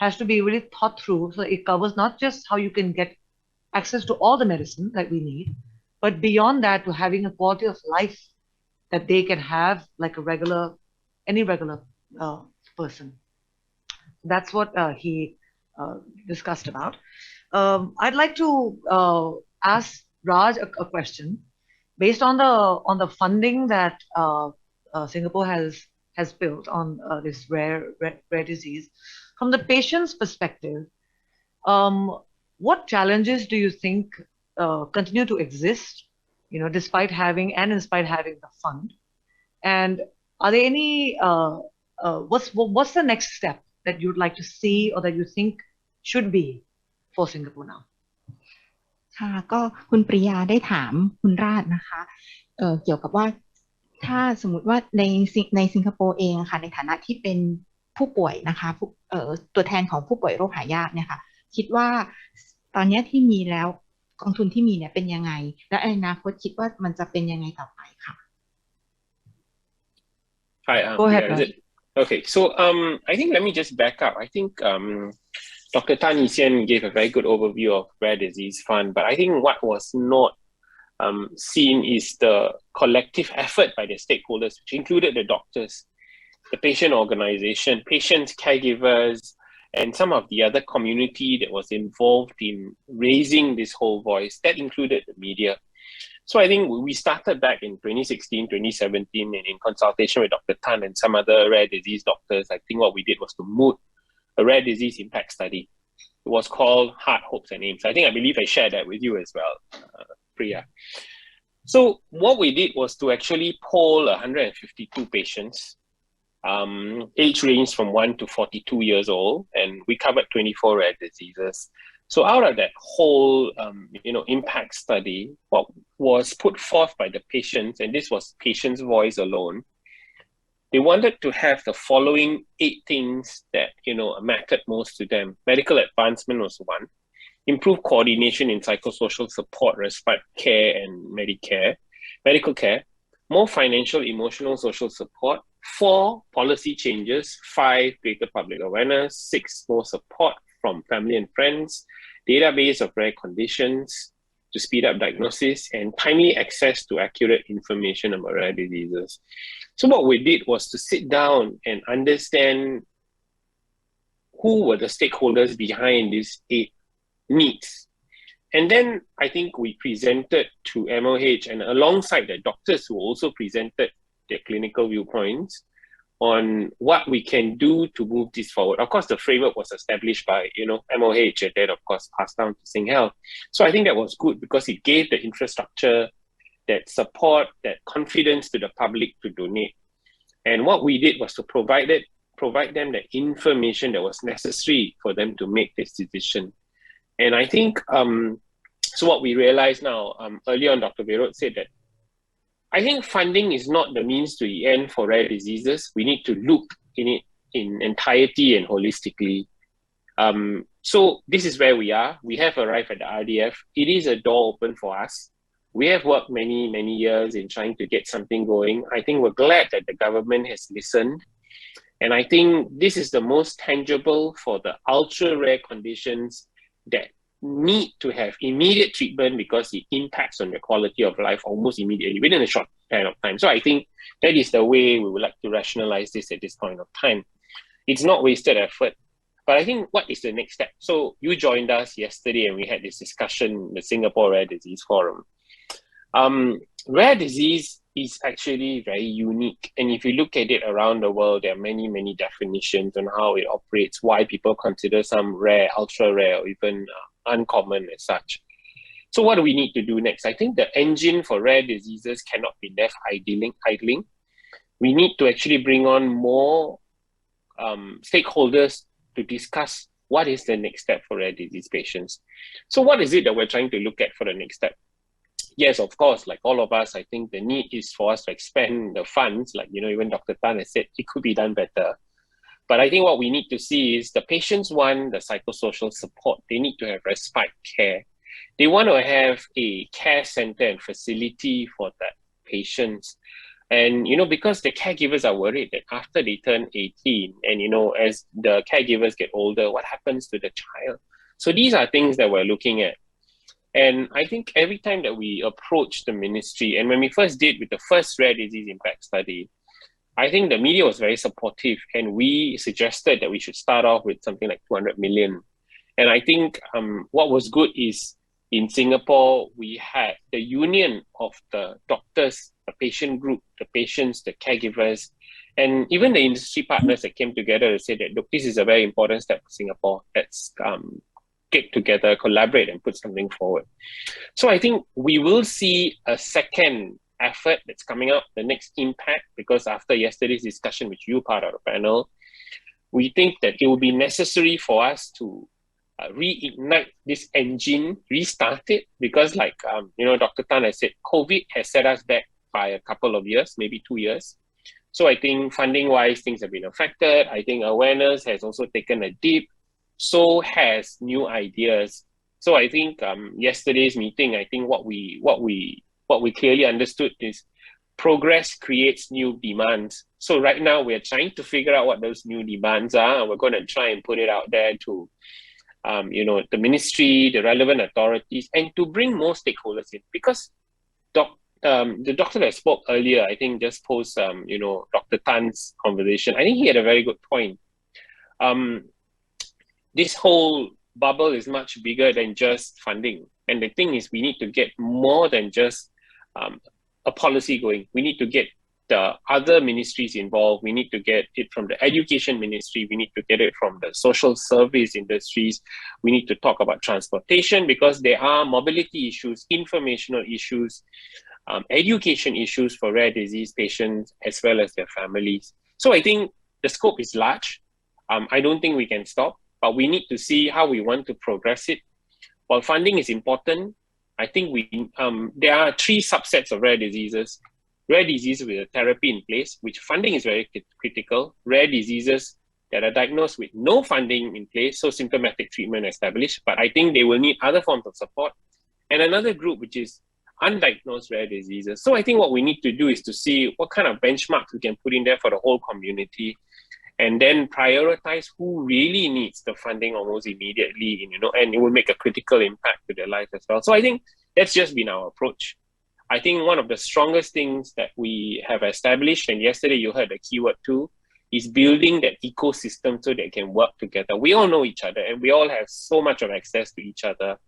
has to be really thought through. So it covers not just how you can get access to all the medicine that we need, but beyond that to having a quality of life that they can have like any regular person. That's what he discussed about. I'd like to ask Raj a question based on the funding that Singapore has built on this rare disease. From the patient's perspective, what challenges do you think continue to exist, despite having the fund? And are there any what's the next step that you'd like to see or that you think should be for Singapore now? ค่ะก็คุณปริยาได้ถามคุณราชนะคะเกี่ยวกับว่าถ้าสมมุติว่าในสิงคโปร์เองค่ะในฐานะที่เป็นผู้ป่วยนะคะตัวแทนของผู้ป่วยโรคหายากเนี่ยค่ะคิดว่าตอนนี้ที่มีแล้วกองทุนที่มีเนี่ยเป็นยังไงและในอนาคตคิดว่ามันจะเป็นยังไงต่อไปค่ะ Hi, Go ahead. Okay, so I think let me just back up. I think Dr. Tan Yee-Sien gave a very good overview of Rare Disease Fund, but I think what was not seen is the collective effort by the stakeholders, which included the doctors, the patient organization, patients, caregivers, and some of the other community that was involved in raising this whole voice. That included the media. So I think we started back in 2016, 2017, and in consultation with Dr. Tan and some other rare disease doctors, I think what we did was to moot a rare disease impact study. It was called Heart, Hopes and Aims. I believe I shared that with you as well, Priya. So what we did was to actually poll 152 patients, age range from 1 to 42 years old, and we covered 24 rare diseases. So out of that whole, impact study, what was put forth by the patients, and this was patients' voice alone, they wanted to have the following 8 things that, mattered most to them. Medical advancement was one. Improved coordination in psychosocial support, respite care, and medical care. More financial, emotional, social support. 4, policy changes. 5, greater public awareness. 6, more support from family and friends. Database of rare conditions to speed up diagnosis, and timely access to accurate information about rare diseases. So what we did was to sit down and understand who were the stakeholders behind these 8 needs. And then I think we presented to MOH, and alongside the doctors who also presented their clinical viewpoints on what we can do to move this forward. Of course, the framework was established by, MOH, and then of course passed down to Sing Health. So I think that was good because it gave the infrastructure, that support, that confidence to the public to donate. And what we did was to provide them the information that was necessary for them to make this decision. And I think, so what we realize now, earlier on, Dr. Beirut said that I think funding is not the means to the end for rare diseases. We need to look in it in entirety and holistically. So this is where we are. We have arrived at the RDF. It is a door open for us. We have worked many, many years in trying to get something going. I think we're glad that the government has listened. And I think this is the most tangible for the ultra rare conditions that need to have immediate treatment because it impacts on the quality of life almost immediately within a short period of time. So I think that is the way we would like to rationalize this at this point of time. It's not wasted effort, but I think what is the next step? So you joined us yesterday and we had this discussion in the Singapore Rare Disease Forum. Rare disease is actually very unique. And if you look at it around the world, there are many, many definitions on how it operates, why people consider some rare, ultra rare, or even uncommon as such. So what do we need to do next? I think the engine for rare diseases cannot be left idling. We need to actually bring on more stakeholders to discuss what is the next step for rare disease patients. So what is it that we're trying to look at for the next step? Yes, of course, like all of us, I think the need is for us to expand the funds. Like, even Dr. Tan has said, it could be done better. But I think what we need to see is the patients want the psychosocial support. They need to have respite care. They want to have a care center and facility for that patients. And, because the caregivers are worried that after they turn 18 and, as the caregivers get older, what happens to the child? So these are things that we're looking at. And I think every time that we approach the ministry, and when we first did with the first rare disease impact study, I think the media was very supportive, and we suggested that we should start off with something like 200 million. And I think what was good is in Singapore, we had the union of the doctors, the patient group, the patients, the caregivers, and even the industry partners that came together to say that, look, this is a very important step for Singapore. Let's get together, collaborate, and put something forward. So I think we will see a second effort that's coming up, the next impact, because after yesterday's discussion, which you part of the panel, we think that it will be necessary for us to reignite this engine, restart it, because like, Dr. Tan has said, COVID has set us back by a couple of years, maybe 2 years. So I think funding-wise, things have been affected. I think awareness has also taken a dip. So has new ideas. So I think yesterday's meeting, I think what we clearly understood is progress creates new demands. So right now we're trying to figure out what those new demands are, and we're going to try and put it out there to, the ministry, the relevant authorities, and to bring more stakeholders in. Because the doctor that spoke earlier, I think just post, Dr. Tan's conversation, I think he had a very good point. This whole bubble is much bigger than just funding. And the thing is, we need to get more than just a policy going. We need to get the other ministries involved. We need to get it from the education ministry. We need to get it from the social service industries. We need to talk about transportation, because there are mobility issues, informational issues, education issues for rare disease patients, as well as their families. So I think the scope is large. I don't think we can stop, but we need to see how we want to progress it. while funding is important, I think there are 3 subsets of rare diseases. Rare diseases with a therapy in place, which funding is very critical. Rare diseases that are diagnosed with no funding in place, so symptomatic treatment established, but I think they will need other forms of support. And another group, which is undiagnosed rare diseases. So I think what we need to do is to see what kind of benchmarks we can put in there for the whole community, and then prioritize who really needs the funding almost immediately, and it will make a critical impact to their life as well. So I think that's just been our approach. I think one of the strongest things that we have established, and yesterday you heard the keyword too, is building that ecosystem so they can work together. We all know each other and we all have so much of access to each other.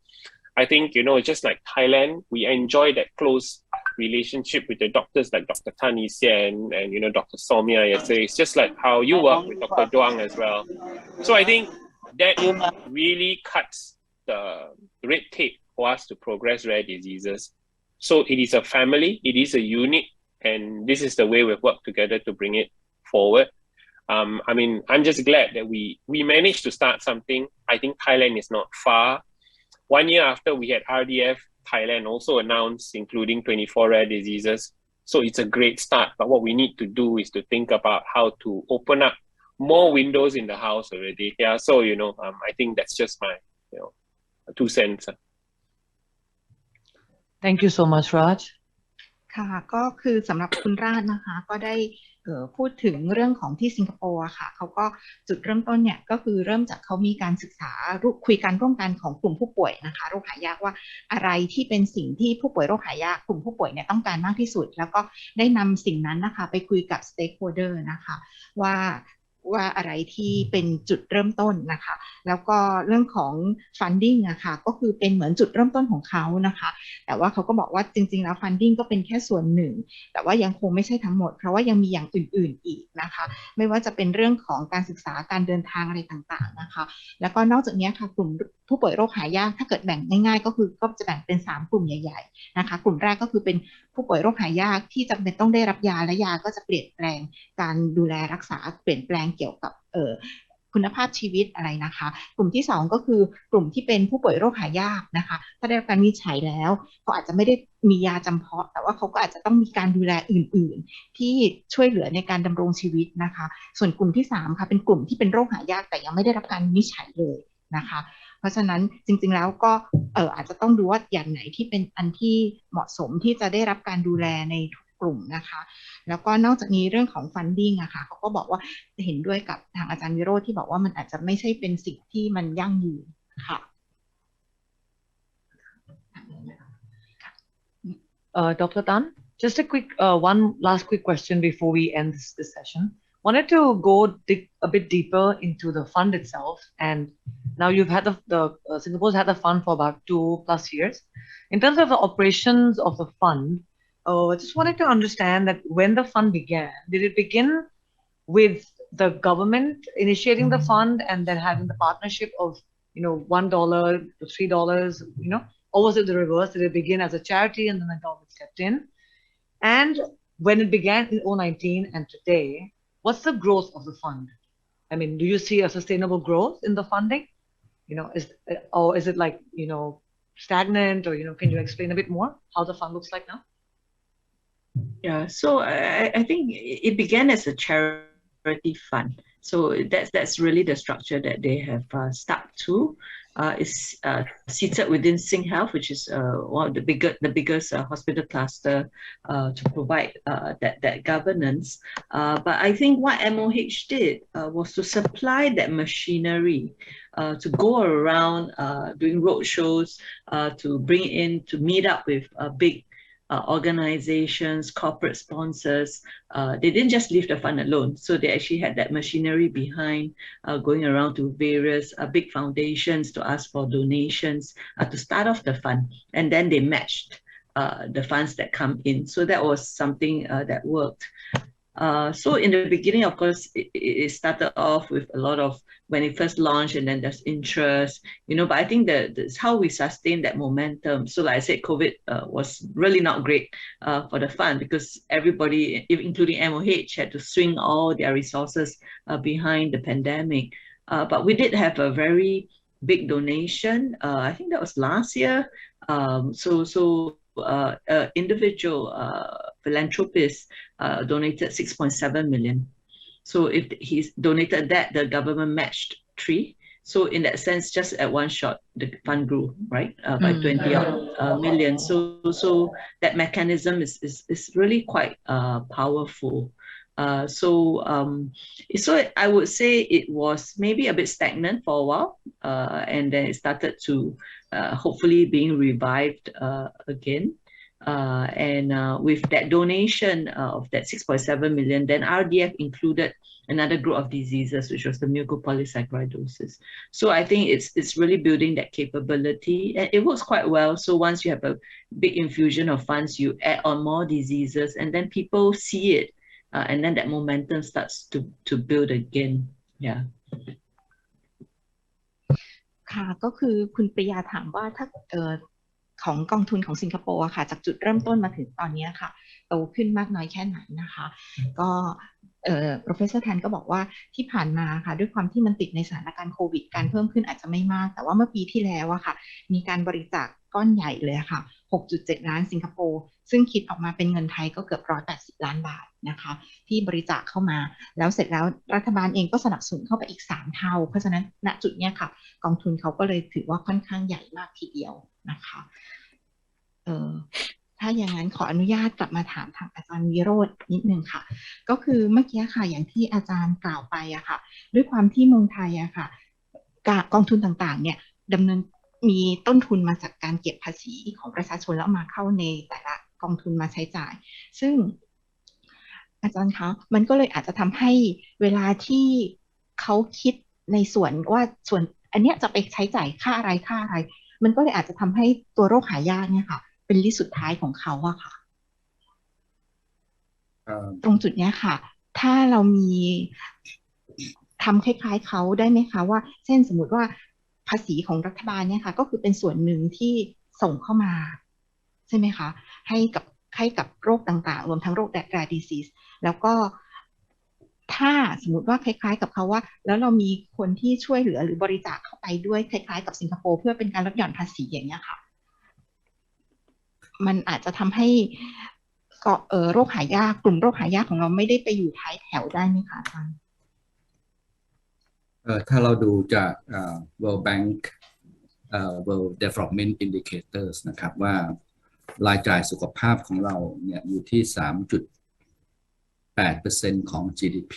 I think, just like Thailand, we enjoy that close relationship with the doctors like Dr. Tan Yi-Sian and, Dr. Somia yesterday. It's just like how you work with Dr. Duang as well. So I think that really cuts the red tape for us to progress rare diseases. So it is a family, it is a unit, and this is the way we've worked together to bring it forward. I'm just glad that we managed to start something. I think Thailand is not far. 1 year after we had RDF, Thailand also announced including 24 rare diseases. So it's a great start. But what we need to do is to think about how to open up more windows in the house already. Yeah. So, I think that's just my, 2 cents. Thank you so much, Raj. ค่ะก็คือสำหรับคุณราชนะคะก็ได้พูดถึงเรื่องของที่สิงคโปร์ค่ะเขาก็จุดเริ่มต้นเนี่ยก็คือเริ่มจากเขามีการศึกษาคุยกันร่วมกันของกลุ่มผู้ป่วยนะคะโรคหายากว่าอะไรที่เป็นสิ่งที่ผู้ป่วยโรคหายากกลุ่มผู้ป่วยเนี่ยต้องการมากที่สุดแล้วก็ได้นำสิ่งนั้นนะคะไปคุยกับ stakeholder นะคะว่าอะไรที่เป็นจุดเริ่มต้นนะคะแล้วก็เรื่องของ funding นะคะก็คือเป็นเหมือนจุดเริ่มต้นของเขานะคะแต่ว่าเขาก็บอกว่าจริงๆแล้ว funding ก็เป็นแค่ส่วนหนึ่งแต่ว่ายังคงไม่ใช่ทั้งหมดเพราะว่ายังมีอย่างอื่นๆอีกนะคะไม่ว่าจะเป็นเรื่องของการศึกษาการเดินทางอะไรต่างๆนะคะแล้วก็นอกจากนี้ค่ะกลุ่มผู้ป่วยโรคหายากถ้าเกิดแบ่งง่ายๆก็จะแบ่งเป็น3กลุ่มใหญ่ๆนะคะกลุ่มแรกก็คือเป็นผู้ป่วยโรคหายากที่จำเป็นต้องได้รับยาและยาก็จะเปลี่ยนแปลงการดูแลรักษาเปลี่ยนแปลงเกี่ยวกับคุณภาพชีวิตอะไรนะคะกลุ่มที่2ก็คือกลุ่มที่เป็นผู้ป่วยโรคหายากนะคะถ้าได้รับการวินิจฉัยแล้วเขาอาจจะไม่ได้มียาจำเพาะแต่ว่าเขาก็อาจจะต้องมีการดูแลอื่นๆที่ช่วยเหลือในการดำรงชีวิตนะคะส่วนกลุ่มที่3ค่ะเป็นกลุ่มที่เป็นโรคหายากแต่ยังไม่ได้รับการวินิจฉัยเลยนะคะเพราะฉะนั้นจริงๆแล้วก็อาจจะต้องดูว่าอย่างไหนที่เป็นอันที่เหมาะสมที่จะได้รับการดูแลในกลุ่มนะคะแล้วก็นอกจากนี้เรื่องของ funding อะค่ะเขาก็บอกว่าเห็นด้วยกับทางอาจารย์วิโรจน์ที่บอกว่ามันอาจจะไม่ใช่เป็นสิ่งที่มันยั่งยืนค่ะ Dr. Tan, just a quick one last quick question before we end this session. Wanted to go a bit deeper into the fund itself, and now you've had Singapore's had the fund for about 2+ years. In terms of the operations of the fund, I just wanted to understand that when the fund began, did it begin with the government initiating the fund and then having the partnership of $1 to $3, or was it the reverse? Did it begin as a charity and then the government stepped in? And when it began in 2019 and today, what's the growth of the fund? I mean, do you see a sustainable growth in the funding? Is it like stagnant, or can you explain a bit more how the fund looks like now? Yeah, so I think it began as a charity fund. So that's really the structure that they have stuck to. It's seated within SingHealth, which is one of the biggest hospital cluster to provide that governance. But I think what MOH did was to supply that machinery to go around doing roadshows, to bring in, to meet up with big organizations, corporate sponsors. They didn't just leave the fund alone. So they actually had that machinery behind, going around to various big foundations to ask for donations to start off the fund. And then they matched the funds that come in. So that was something that worked. So in the beginning, of course, it started off with a lot of, when it first launched, and then there's interest, but I think that's how we sustain that momentum. So like I said, COVID was really not great for the fund, because everybody, including MOH, had to swing all their resources behind the pandemic. But we did have a very big donation. I think that was last year. Individual philanthropist donated 6.7 million. So if he's donated that, the government matched 3. So in that sense, just at one shot, the fund grew, right, by 20 million. So that mechanism is really quite powerful. So I would say it was maybe a bit stagnant for a while, and then it started to hopefully being revived again. With that donation of that 6.7 million, then RDF included another group of diseases, which was the mucopolysaccharidosis. So I think it's really building that capability, and it works quite well. So once you have a big infusion of funds, you add on more diseases, and then people see it, and then that momentum starts to build again. Yeah. ค่ะก็คือคุณปริยาถามว่าถ้าของกองทุนของสิงคโปร์ค่ะจากจุดเริ่มต้นมาถึงตอนนี้ค่ะโตขึ้นมากน้อยแค่ไหนนะคะก็professor Tan ก็บอกว่าที่ผ่านมาค่ะด้วยความที่มันติดในสถานการณ์โควิดการเพิ่มขึ้นอาจจะไม่มากแต่ว่าเมื่อปีที่แล้วอะค่ะมีการบริจาคก้อนใหญ่เลยค่ะ 6.7 ล้านสิงคโปร์ซึ่งคิดออกมาเป็นเงินไทยก็เกือบ180 ล้านบาทนะคะที่บริจาคเข้ามาแล้วเสร็จแล้วรัฐบาลเองก็สนับสนุนเข้าไปอีก3 เท่าเพราะฉะนั้นณจุดนี้ค่ะกองทุนเขาก็เลยถือว่าค่อนข้างใหญ่มากทีเดียวนะคะถ้าอย่างนั้นขออนุญาตกลับมาถามทางอาจารย์วิโรจน์นิดนึงค่ะก็คือเมื่อกี้ค่ะอย่างที่อาจารย์กล่าวไปอะค่ะด้วยความที่เมืองไทยอะค่ะกองทุนต่างๆเนี่ยดำเนินมีต้นทุนมาจากการเก็บภาษีของประชาชนแล้วมาเข้าในแต่ละกองทุนมาใช้จ่ายซึ่งอาจารย์คะมันก็เลยอาจจะทำให้เวลาที่เขาคิดในส่วนว่าส่วนอันเนี้ยจะไปใช้จ่ายค่าอะไรมันก็เลยอาจจะทำให้ตัวโรคหายากเนี่ยค่ะเป็นลิสต์สุดท้ายของเขาอะค่ะตรงจุดนี้ค่ะถ้าเรามีทำคล้ายๆเขาได้ไหมคะว่าเช่นสมมุติว่าภาษีของรัฐบาลเนี่ยค่ะก็คือเป็นส่วนหนึ่งที่ส่งเข้ามาใช่ไหมคะให้กับโรคต่างๆรวมทั้งโรค rare disease แล้วก็ถ้าสมมติว่าคล้ายๆกับเขาว่าแล้วเรามีคนที่ช่วยเหลือหรือบริจาคเข้าไปด้วยคล้ายๆกับสิงคโปร์เพื่อเป็นการลดหย่อนภาษีอย่างเงี้ยค่ะมันอาจจะทำให้โรคหายากกลุ่มโรคหายากของเราไม่ได้ไปอยู่ท้ายแถวได้ไหมคะอาจารย์ถ้าเราดูจากWorld Bank World Development Indicators นะครับว่ารายจ่ายสุขภาพของเราเนี่ยอยู่ที่ 3.8% ของ GDP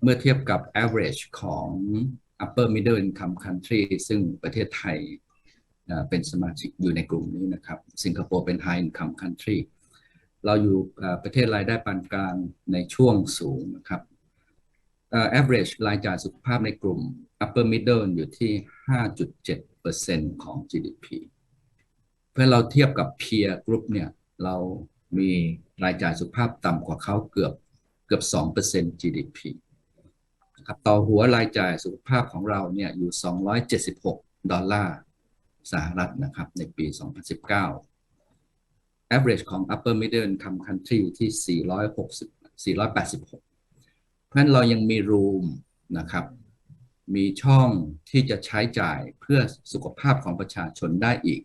เมื่อเทียบกับ average ของ upper middle income country ซึ่งประเทศไทยเป็นสมาชิกอยู่ในกลุ่มนี้นะครับสิงคโปร์เป็น high income country เราอยู่ประเทศรายได้ปานกลางในช่วงสูงนะครับaverage รายจ่ายสุขภาพในกลุ่ม upper middle อยู่ที่ 5.7% ของ GDP เพื่อเราเทียบกับ peer group เนี่ยเรามีรายจ่ายสุขภาพต่ำกว่าเขาเกือบ 2% GDP นะครับต่อหัวรายจ่ายสุขภาพของเราเนี่ยอยู่$276สหรัฐนะครับในปี 2019 average ของ upper middle income country ที่ 486 เพราะฉะนั้นเรายังมี room นะครับมีช่องที่จะใช้จ่ายเพื่อสุขภาพของประชาชนได้อีก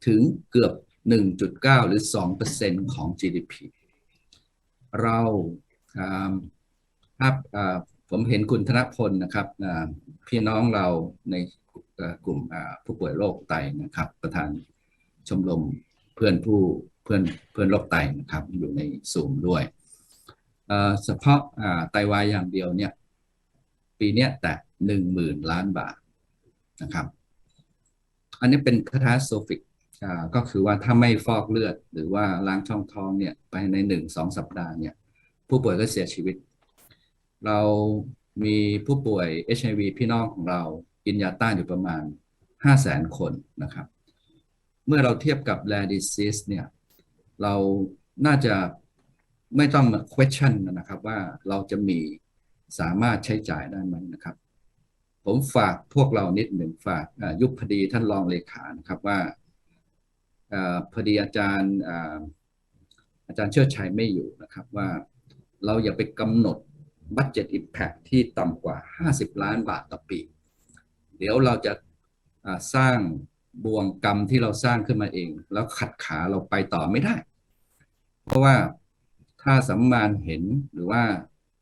ถึงเกือบ 1.9 หรือ 2% ของ GDP เราผมเห็นคุณธนพลนะครับพี่น้องเราในกลุ่มผู้ป่วยโรคไตนะครับประธานชมรมเพื่อนโรคไตนะครับอยู่ในซูมด้วยเฉพาะไตวายอย่างเดียวเนี่ยปีนี้แต่ 10,000 ล้านบาทนะครับอันนี้เป็น catastrophic ก็คือว่าถ้าไม่ฟอกเลือดหรือว่าล้างช่องท้องเนี่ยไปใน 1-2 สัปดาห์เนี่ยผู้ป่วยก็เสียชีวิตเรามีผู้ป่วย HIV พี่น้องของเรากินยาต้านอยู่ประมาณ 500,000 คนนะครับเมื่อเราเทียบกับ rare disease เนี่ยเราน่าจะไม่ต้องมา question นะครับว่าเราจะมีสามารถใช้จ่ายได้ไหมนะครับผมฝากพวกเรานิดหนึ่งฝากยุพดีท่านรองเลขานะครับว่าพอดีอาจารย์เชิดชัยไม่อยู่นะครับว่าเราอย่าไปกำหนด budget impact ที่ต่ำกว่า50 ล้านบาทต่อปี เดี๋ยวเราจะสร้างบ่วงกรรมที่เราสร้างขึ้นมาเองแล้วขัดขาเราไปต่อไม่ได้เพราะว่าถ้าสัมมานเห็นหรือว่า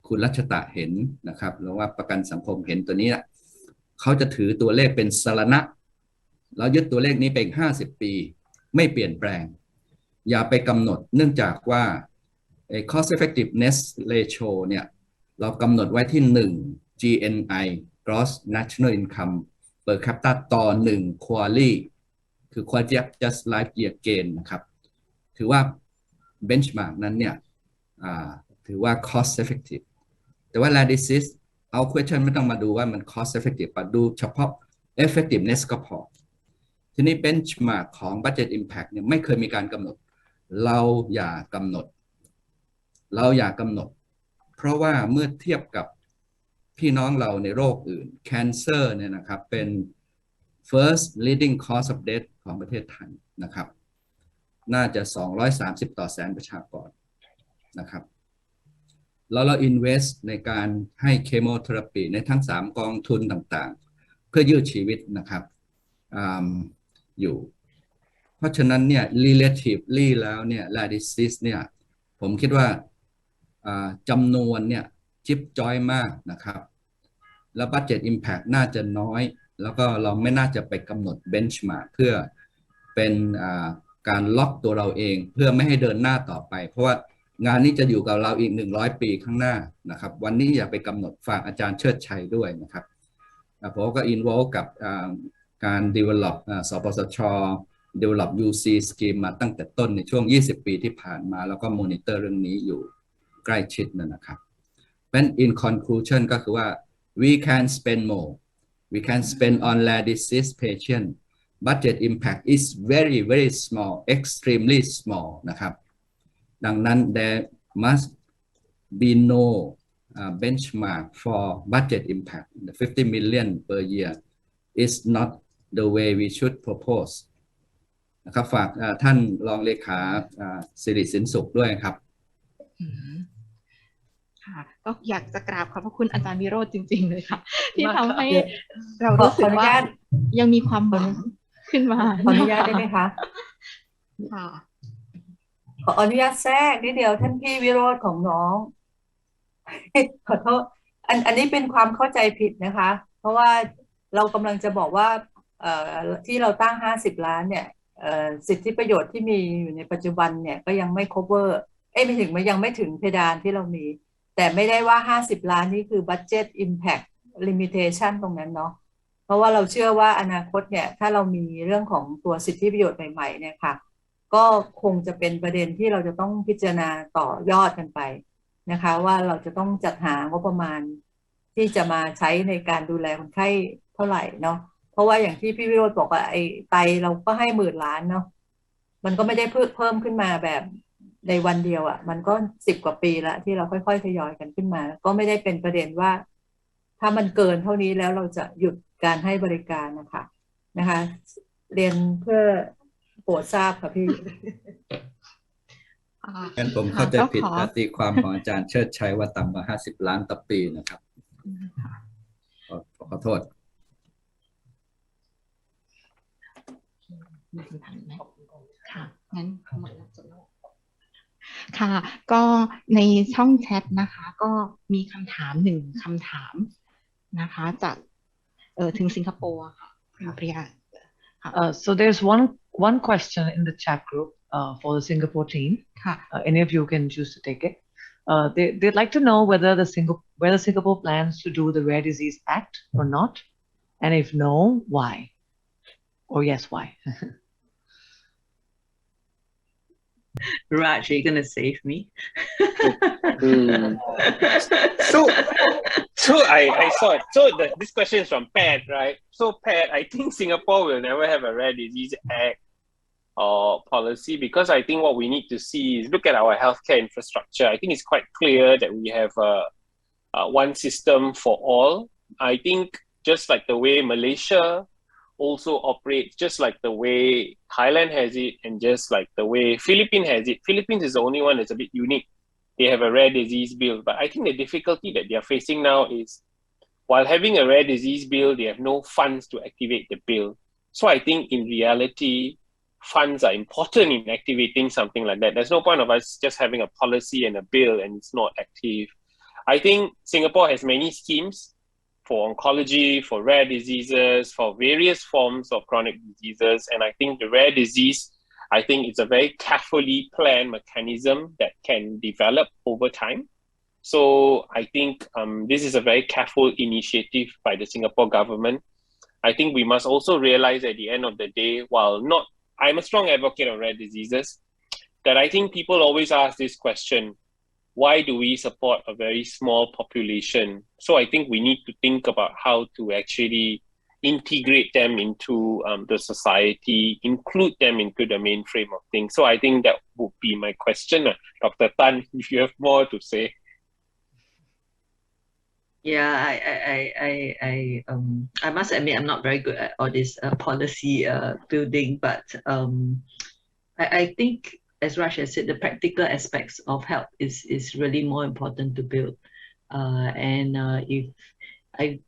คุณรัชตะเห็นนะครับหรือว่าประกันสังคมเห็นตัวนี้นะเขาจะถือตัวเลขเป็นสรณะแล้วยึดตัวเลขนี้ไปอีก50 ปีไม่เปลี่ยนแปลงอย่าไปกำหนดเนื่องจากว่าcost effectiveness ratio เนี่ยเรากำหนดไว้ที่1 GNI gross national income per capita ต่อ1 quarterly คือ quality just life year gain นะครับถือว่า benchmark นั้นเนี่ยถือว่า cost effective แต่ว่า rare disease เอา question ไม่ต้องมาดูว่ามัน cost effective มาดูเฉพาะ effectiveness ก็พอทีนี้ benchmark ของ budget impact เนี่ยไม่เคยมีการกำหนดเราอย่ากำหนดเพราะว่าเมื่อเทียบกับพี่น้องเราในโรคอื่น cancer เนี่ยนะครับเป็น first leading cause of death ของประเทศไทยนะครับน่าจะ230ต่อแสนประชากรนะครับแล้วเรา invest ในการให้ chemotherapy ในทั้ง3กองทุนต่างๆเพื่อยืดชีวิตนะครับอยู่เพราะฉะนั้นเนี่ย relatively แล้วเนี่ย rare disease เนี่ยผมคิดว่าจำนวนเนี่ยจิ๊บจ้อยมากนะครับแล้ว budget impact น่าจะน้อยแล้วก็เราไม่น่าจะไปกำหนด benchmark เพื่อเป็นการล็อกตัวเราเองเพื่อไม่ให้เดินหน้าต่อไปเพราะว่างานนี้จะอยู่กับเราอีก100 ปีข้างหน้านะครับวันนี้อย่าไปกำหนดฝากอาจารย์เชิดชัยด้วยนะครับผมก็ involve กับการ develop สปสช. develop UC scheme มาตั้งแต่ต้นในช่วง20 ปีที่ผ่านมาแล้วก็ monitor เรื่องนี้อยู่ใกล้ชิดนะครับเป็น in conclusion ก็คือว่า we can spend more we can spend on rare disease patient budget impact is very very small extremely small นะครับดังนั้น there must be no benchmark for budget impact the 50 million per year is not the way we should propose นะครับฝากท่านรองเลขาสิริสินสุขด้วยครับค่ะก็อยากจะกราบขอบพระคุณอาจารย์วิโรจน์จริงๆเลยค่ะที่ทำให้เรารู้สึกว่ายังมีความหวังขึ้นมาขออนุญาตได้ไหมคะค่ะขออนุญาตแทรกนิดเดียวท่านพี่วิโรจน์ของน้องขอโทษอันนี้เป็นความเข้าใจผิดนะคะเพราะว่าเรากำลังจะบอกว่าที่เราตั้ง50 ล้านเนี่ยสิทธิประโยชน์ที่มีอยู่ในปัจจุบันเนี่ยก็ยังไม่ cover ไม่ถึงมันยังไม่ถึงเพดานที่เรามีแต่ไม่ได้ว่า50 ล้านนี่คือ budget impact limitation ตรงนั้นเนาะเพราะว่าเราเชื่อว่าอนาคตเนี่ยถ้าเรามีเรื่องของตัวสิทธิประโยชน์ใหม่ๆเนี่ยค่ะก็คงจะเป็นประเด็นที่เราจะต้องพิจารณาต่อยอดกันไปนะคะว่าเราจะต้องจัดหางบประมาณที่จะมาใช้ในการดูแลคนไข้เท่าไหร่เนาะเพราะว่าอย่างที่พี่วิโรจน์บอกว่าไอ้ไตเราก็ให้10,000 ล้านเนาะมันก็ไม่ได้เพิ่มขึ้นมาแบบในวันเดียวอ่ะมันก็10 กว่าปีละที่เราค่อยๆทยอยกันขึ้นมาก็ไม่ได้เป็นประเด็นว่าถ้ามันเกินเท่านี้แล้วเราจะหยุดการให้บริการนะคะเรียนเพื่อโปรดทราบค่ะพี่งั้นผมเข้าใจผิดตีความของอาจารย์เชิดชัยว่าต่ำกว่า50 ล้านต่อปีนะครับขอโทษค่ะงั้นหมดแล้วค่ะก็ในช่องแชทนะคะก็มีคำถาม1 คำถามนะคะจากถึงสิงคโปร์ค่ะคุณปริยา So there's one question in the chat group for the Singapore team. Any of you can choose to take it. They'd like to know whether Singapore plans to do the Rare Disease Act or not, and if no, why? Or yes, why? Raj, are you gonna save me? So I saw it. So this question is from Pat, right? So Pat, I think Singapore will never have a Rare Disease Act or policy because I think what we need to see is look at our healthcare infrastructure. I think it's quite clear that we have one system for all. I think just like the way Malaysia also operates, just like the way Thailand has it, and just like the way Philippines has it. Philippines is the only one that's a bit unique. They have a rare disease bill, but I think the difficulty that they are facing now is while having a rare disease bill, they have no funds to activate the bill. So I think in reality, funds are important in activating something like that. There's no point of us just having a policy and a bill and it's not active. I think Singapore has many schemes for oncology, for rare diseases, for various forms of chronic diseases. And I think the rare disease, I think it's a very carefully planned mechanism that can develop over time. So I think this is a very careful initiative by the Singapore government. I think we must also realize at the end of the day, while not, I'm a strong advocate of rare diseases, that I think people always ask this question, why do we support a very small population? So I think we need to think about how to actually integrate them into the society, include them into the mainframe of things. So I think that would be my question. Dr. Tan, if you have more to say. Yeah, I must admit I'm not very good at all this policy building, but I think, as Raj has said, the practical aspects of health is really more important to build.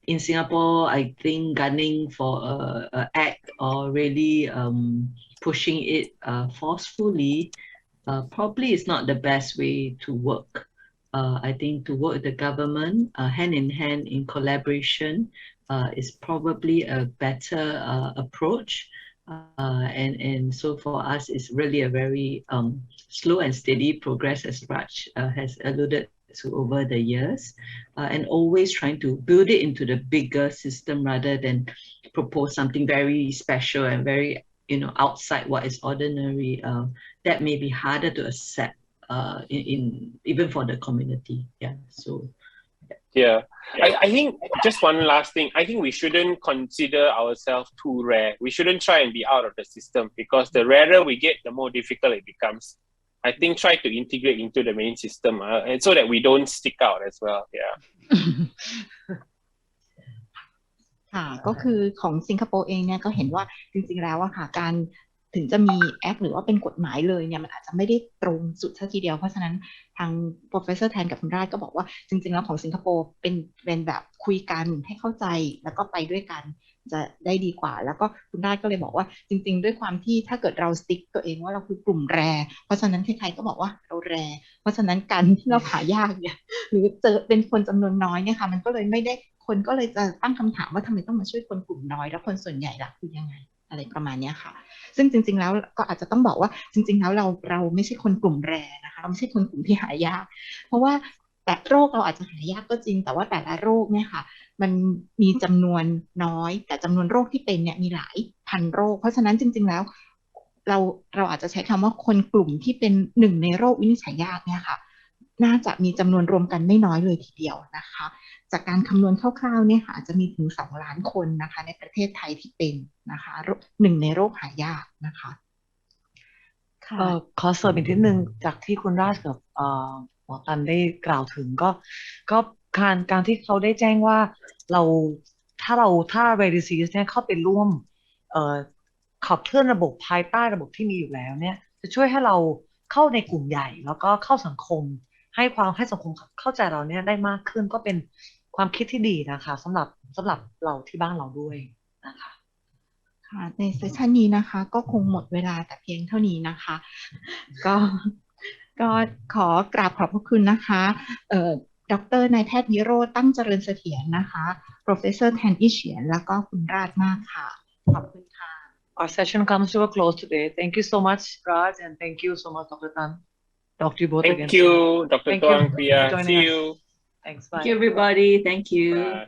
In Singapore, I think gunning for a act or really pushing it forcefully probably is not the best way to work. I think to work with the government hand in hand in collaboration is probably a better approach. And so for us, it's really a very slow and steady progress, as Raj has alluded to over the years, and always trying to build it into the bigger system rather than propose something very special and very, outside what is ordinary. That may be harder to accept in even for the community. Yeah, I think just one last thing. I think we shouldn't consider ourselves too rare. We shouldn't try and be out of the system, because the rarer we get, the more difficult it becomes. I think try to integrate into the main system and so that we don't stick out as well. Yeah. ค่ะก็คือของสิงคโปร์เองเนี่ยก็เห็นว่าจริงๆแล้วอะค่ะการถึงจะมีแอปหรือว่าเป็นกฎหมายเลยเนี่ยมันอาจจะไม่ได้ตรงสุดซะทีเดียวเพราะฉะนั้นทาง Professor แทนกับคุณราชก็บอกว่าจริงๆแล้วของสิงคโปร์เป็นแบบคุยกันให้เข้าใจแล้วก็ไปด้วยกันจะได้ดีกว่าแล้วก็คุณราชก็เลยบอกว่าจริงๆด้วยความที่ถ้าเกิดเราสติ๊กตัวเองว่าเราคือกลุ่มแรเพราะฉะนั้นใครๆก็บอกว่าเราแรเพราะฉะนั้นการที่เราหายากเนี่ยหรือเจอเป็นคนจำนวนน้อยเนี่ยค่ะมันก็เลยไม่ได้คนก็เลยจะตั้งคำถามว่าทำไมต้องมาช่วยคนกลุ่มน้อยแล้วคนส่วนใหญ่ล่ะคือยังไงอะไรประมาณนี้ค่ะซึ่งจริงๆแล้วก็อาจจะต้องบอกว่าจริงๆแล้วเราไม่ใช่คนกลุ่มแรนะคะเราไม่ใช่คนกลุ่มที่หายากเพราะว่าแต่โรคเราอาจจะหายากก็จริงแต่ว่าแต่ละโรคเนี่ยค่ะมันมีจำนวนน้อยแต่จำนวนโรคที่เป็นเนี่ยมีหลายพันโรคเพราะฉะนั้นจริงๆแล้วเราอาจจะใช้คำว่าคนกลุ่มที่เป็นหนึ่งในโรควินิจฉัยยากเนี่ยค่ะน่าจะมีจำนวนรวมกันไม่น้อยเลยทีเดียวนะคะจากการคำนวณคร่าวๆเนี่ยค่ะจะมีถึง2 ล้านคนนะคะในประเทศไทยที่เป็นนะคะหนึ่งในโรคหายากนะคะขอเสริมอีกนิดนึงจากที่คุณราชกับหมอตันได้กล่าวถึงก็การที่เขาได้แจ้งว่าถ้า rare disease เนี่ยเข้าไปร่วมขับเคลื่อนระบบภายใต้ระบบที่มีอยู่แล้วเนี่ยจะช่วยให้เราเข้าในกลุ่มใหญ่แล้วก็เข้าสังคมให้สังคมเข้าใจเราเนี่ยได้มากขึ้นก็เป็นความคิดที่ดีนะคะสำหรับเราที่บ้านเราด้วยนะคะค่ะในเซสชันนี้นะคะก็คงหมดเวลาแต่เพียงเท่านี้นะคะก็ขอกราบขอบพระคุณนะคะดร.นายแพทย์วิโรจน์ตั้งเจริญเสถียรนะคะ Professor แทนอิเฉียนแล้วก็คุณราชมากค่ะขอบคุณค่ะ Our session comes to a close today. Thank you so much, Raj, and thank you so much, Dr. Tan. Talk to you both again. Thank you, Dr. Tuan, Priya. See you. Thanks. Bye. Thank you, everybody. Thank you. Bye.